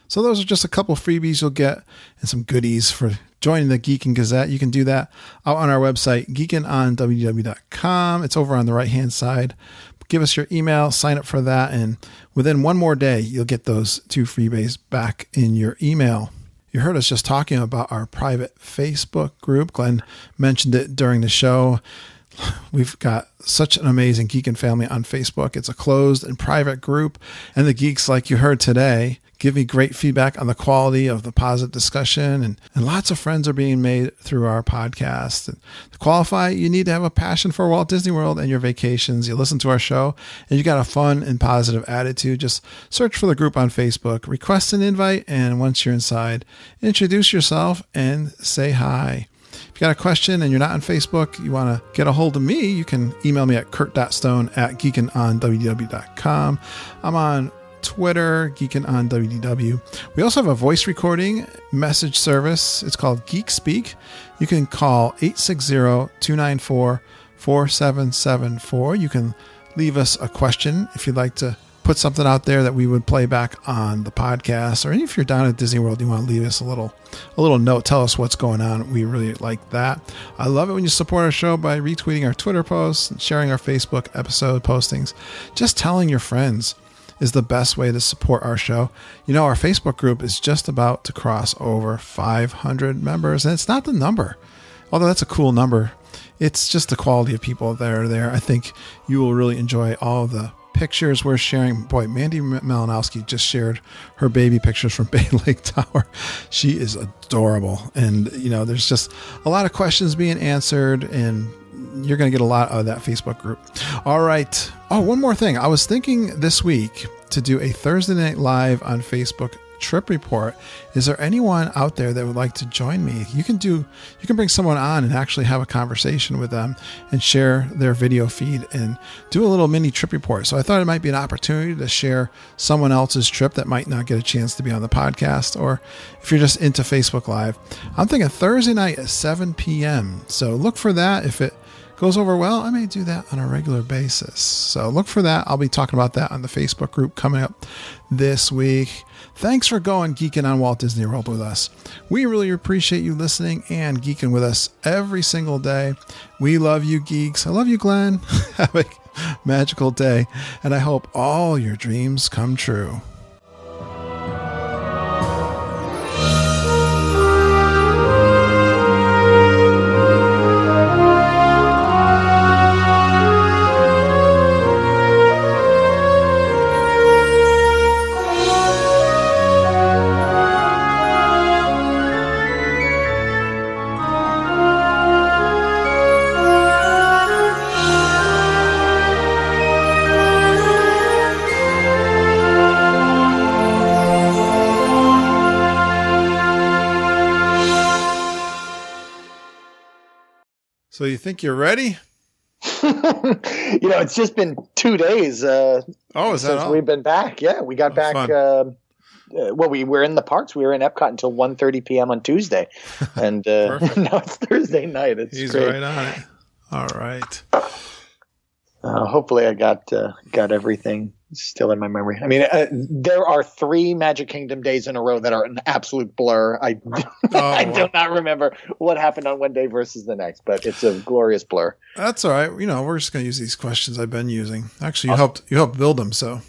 Speaker 5: So those are just a couple freebies you'll get and some goodies for joining the Geek and Gazette. You can do that out on our website, geekinonwdw.com. It's over on the right-hand side. Give us your email, sign up for that, and within one more day, you'll get those 2 freebies back in your email. You heard us just talking about our private Facebook group. Glenn mentioned it during the show. We've got such an amazing Geekin' family on Facebook. It's a closed and private group, and the geeks, like you heard today, give me great feedback on the quality of the positive discussion. And lots of friends are being made through our podcast. And to qualify, you need to have a passion for Walt Disney World and your vacations. You listen to our show and you got a fun and positive attitude. Just search for the group on Facebook, request an invite, and once you're inside, introduce yourself and say hi. If you got a question and you're not on Facebook, you want to get a hold of me, you can email me at kurt.stone@geekinonwdw.com. I'm on Twitter, Geekin on WDW. We also have a voice recording message service. It's called Geek Speak. You can call 860-294-4774. You can leave us a question if you'd like to put something out there that we would play back on the podcast, or if you're down at Disney World, you want to leave us a little note, tell us what's going on. We really like that. I love it when you support our show by retweeting our Twitter posts and sharing our Facebook episode postings. Just telling your friends is the best way to support our show. You know, our Facebook group is just about to cross over 500 members, and it's not the number, although that's a cool number. It's just the quality of people that are there. I think you will really enjoy all of the pictures we're sharing. Boy, Mandy Malinowski just shared her baby pictures from Bay Lake Tower. She is adorable. And, you know, there's just a lot of questions being answered, and you're going to get a lot out of that Facebook group. All right. Oh, one more thing. I was thinking this week to do a Thursday Night Live on Facebook trip report. Is there anyone out there that would like to join me? You can bring someone on and actually have a conversation with them and share their video feed and do a little mini trip report. So I thought it might be an opportunity to share someone else's trip that might not get a chance to be on the podcast, or if you're just into Facebook Live. I'm thinking Thursday night at 7 p.m. So look for that. If it goes over well, I may do that on a regular basis. So look for that. I'll be talking about that on the Facebook group coming up this week. Thanks for going geeking on Walt Disney World with us. We really appreciate you listening and geeking with us every single day. We love you, geeks. I love you, Glenn. Have a magical day, and I hope all your dreams come true. So you think you're ready?
Speaker 6: It's just been 2 days
Speaker 5: is that
Speaker 6: since
Speaker 5: all?
Speaker 6: we've been back. Yeah, we got back. We were in the parks. We were in Epcot until 1:30 p.m. on Tuesday. And now it's Thursday night.
Speaker 5: He's
Speaker 6: great.
Speaker 5: right on it. All right.
Speaker 6: Hopefully I got everything still in my memory. I mean, there are 3 Magic Kingdom days in a row that are an absolute blur. I do not remember what happened on one day versus the next, but it's a glorious blur.
Speaker 5: That's all right. We're just going to use these questions I've been using. Actually, you helped build them, so.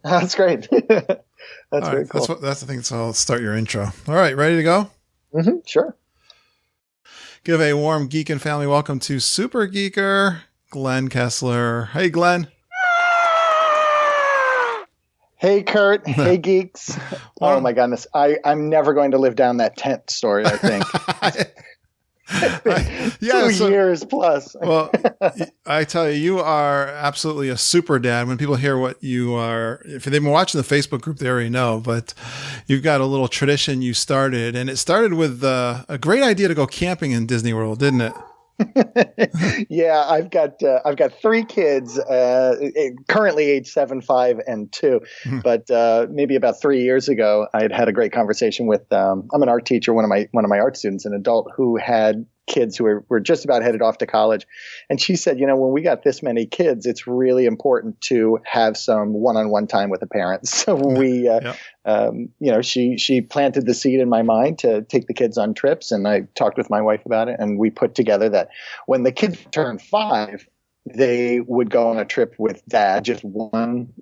Speaker 6: That's great. That's very
Speaker 5: right,
Speaker 6: cool.
Speaker 5: That's the thing. So I'll start your intro. All right, ready to go?
Speaker 6: Mm-hmm, sure.
Speaker 5: Give a warm geek and family welcome to Super Geeker, Glen Kessler. Hey, Glenn.
Speaker 6: Hey, Kurt. Hey, geeks. Oh, my goodness. I'm never going to live down that tent story, I think. 2 years plus.
Speaker 5: Well, I tell you, you are absolutely a super dad. When people hear what you are, if they've been watching the Facebook group, they already know, but you've got a little tradition you started, and it started with a great idea to go camping in Disney World, didn't it?
Speaker 6: Yeah, I've got 3 kids, currently age 7, 5, and 2. But maybe about 3 years ago, I had a great conversation with. I'm an art teacher, one of my art students, an adult who had kids who were just about headed off to college, and she said, when we got this many kids, it's really important to have some one-on-one time with the parents. So we, she planted the seed in my mind to take the kids on trips, and I talked with my wife about it, and we put together that when the kids turned 5, they would go on a trip with dad, just one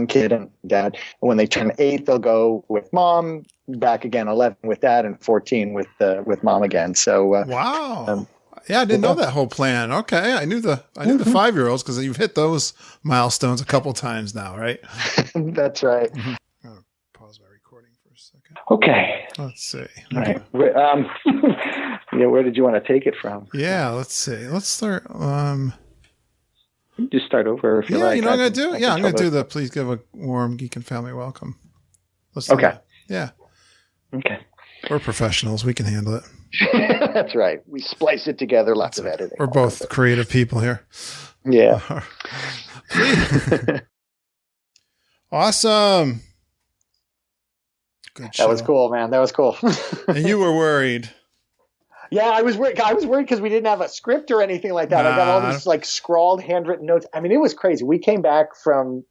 Speaker 6: kid and dad. And when they turn 8, they'll go with mom, back again, 11 with dad, and 14 with mom again. So
Speaker 5: wow. Yeah, I didn't know that whole plan. Okay, I knew the 5-year-olds because you've hit those milestones a couple times now, right?
Speaker 6: That's right.
Speaker 5: Pause.
Speaker 6: Okay.
Speaker 5: Let's see.
Speaker 6: All right. Where did you want to take it from?
Speaker 5: Yeah, let's see. Let's start.
Speaker 6: You just start over if you like.
Speaker 5: I'm going to do. Yeah, I'm going to do the please give a warm Geek and Family welcome. Let's do that. Yeah.
Speaker 6: Okay.
Speaker 5: We're professionals. We can handle it.
Speaker 6: That's right. We splice it together. Lots of editing.
Speaker 5: We're both creative people here.
Speaker 6: Yeah.
Speaker 5: Awesome. Good show.
Speaker 6: That was cool, man. That was cool.
Speaker 5: And you were worried.
Speaker 6: Yeah, I was worried because we didn't have a script or anything like that. I got all these like scrawled handwritten notes. I mean, it was crazy. We came back from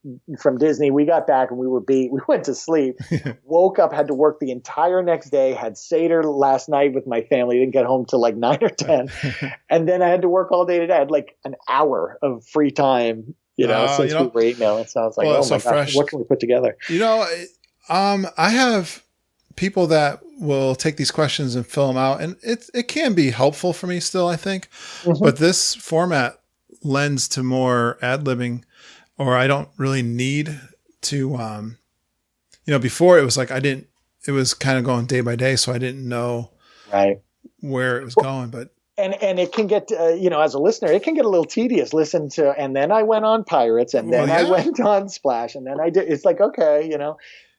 Speaker 6: Disney. We got back and we were beat. We went to sleep, woke up, had to work the entire next day, had Seder last night with my family. Didn't get home till like 9 or 10. And then I had to work all day today. I had like an hour of free time, since we were emailing. So I was like, my gosh, what can we put together?
Speaker 5: I have people that will take these questions and fill them out, and it can be helpful for me still, I think. Mm-hmm. But this format lends to more ad-libbing, or I don't really need to, before it was like it was kind of going day by day, so I didn't know where it was going. But
Speaker 6: And it can get, as a listener, it can get a little tedious. Listen to, and then I went on Pirates, and then I went on Splash, and then I did. It's like, okay,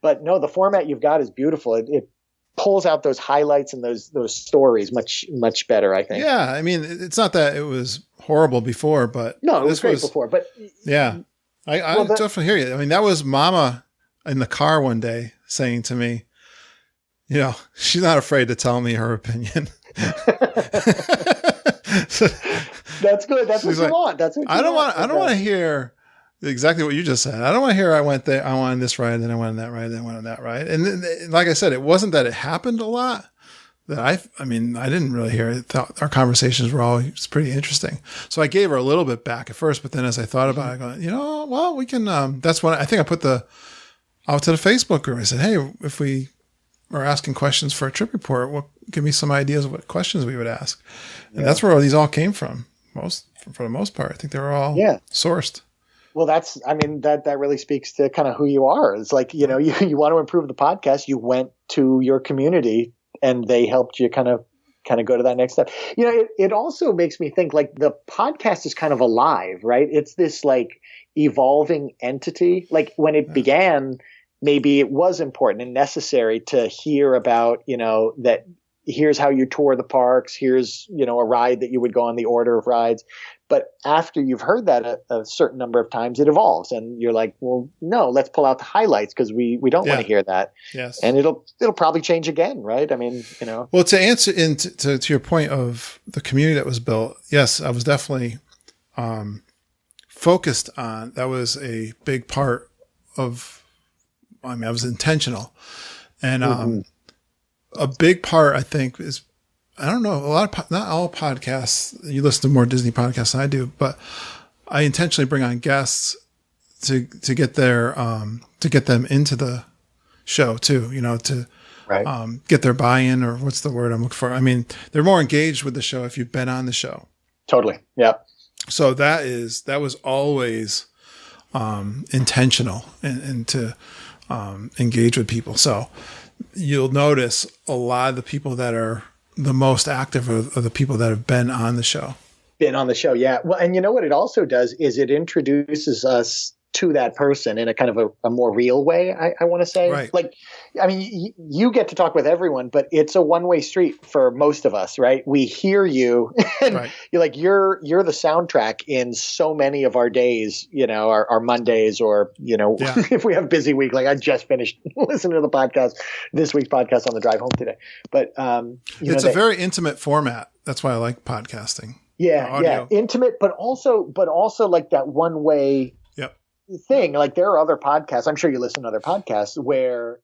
Speaker 6: But no, the format you've got is beautiful. It pulls out those highlights and those stories much, much better, I think.
Speaker 5: Yeah, I mean, it's not that it was horrible before, but
Speaker 6: no, it was great before. But
Speaker 5: yeah, I definitely hear you. I mean, that was Mama in the car one day saying to me, she's not afraid to tell me her opinion.
Speaker 6: That's good. That's what you want. That's what
Speaker 5: I don't want to hear exactly what you just said. I don't want to hear I went there, I wanted this right, and then I wanted that right, then I wanted that right. And then, like I said, it wasn't that it happened a lot. That I didn't really hear it. Our conversations were always pretty interesting. So I gave her a little bit back at first, but then as I thought about it, I go, we can. That's when I think I put out to the Facebook group. I said, hey, if we are asking questions for a trip report, give me some ideas of what questions we would ask. And that's where these all came from. For the most part, I think they were all sourced.
Speaker 6: Well, that really speaks to kind of who you are. It's like, you want to improve the podcast. You went to your community and they helped you kind of go to that next step. It also makes me think like the podcast is kind of alive, right? It's this like evolving entity. Like when it began, maybe it was important and necessary to hear about, that here's how you tour the parks. Here's, a ride that you would go on, the order of rides. But after you've heard that a certain number of times, it evolves, and you're like, well, no, let's pull out the highlights because we don't want to hear that.
Speaker 5: Yes,
Speaker 6: and it'll probably change again, right? I mean,
Speaker 5: Well, to answer to your point of the community that was built, yes, I was definitely focused on. That was a big part of. I was intentional, and a big part I think is. I don't know, not all podcasts, you listen to more Disney podcasts than I do, but I intentionally bring on guests to get to get them into the show too, to get their buy-in, or what's the word I'm looking for? I mean, they're more engaged with the show if you've been on the show.
Speaker 6: Totally. Yeah.
Speaker 5: So that was always intentional and to engage with people. So you'll notice a lot of the people that are the most active are the people that have been on the show.
Speaker 6: Been on the show, yeah. Well, and you know what it also does is it introduces us to that person in a kind of a more real way, I want to say.
Speaker 5: Right.
Speaker 6: Like, you get to talk with everyone, but it's a one-way street for most of us, right? We hear you, and you're like, you're the soundtrack in so many of our days, our Mondays, or, if we have a busy week, like I just finished listening to the podcast, this week's podcast on the drive home today. But,
Speaker 5: it's a very intimate format. That's why I like podcasting.
Speaker 6: Yeah. Intimate, but also like that one way thing. Like there are other podcasts, I'm sure you listen to other podcasts where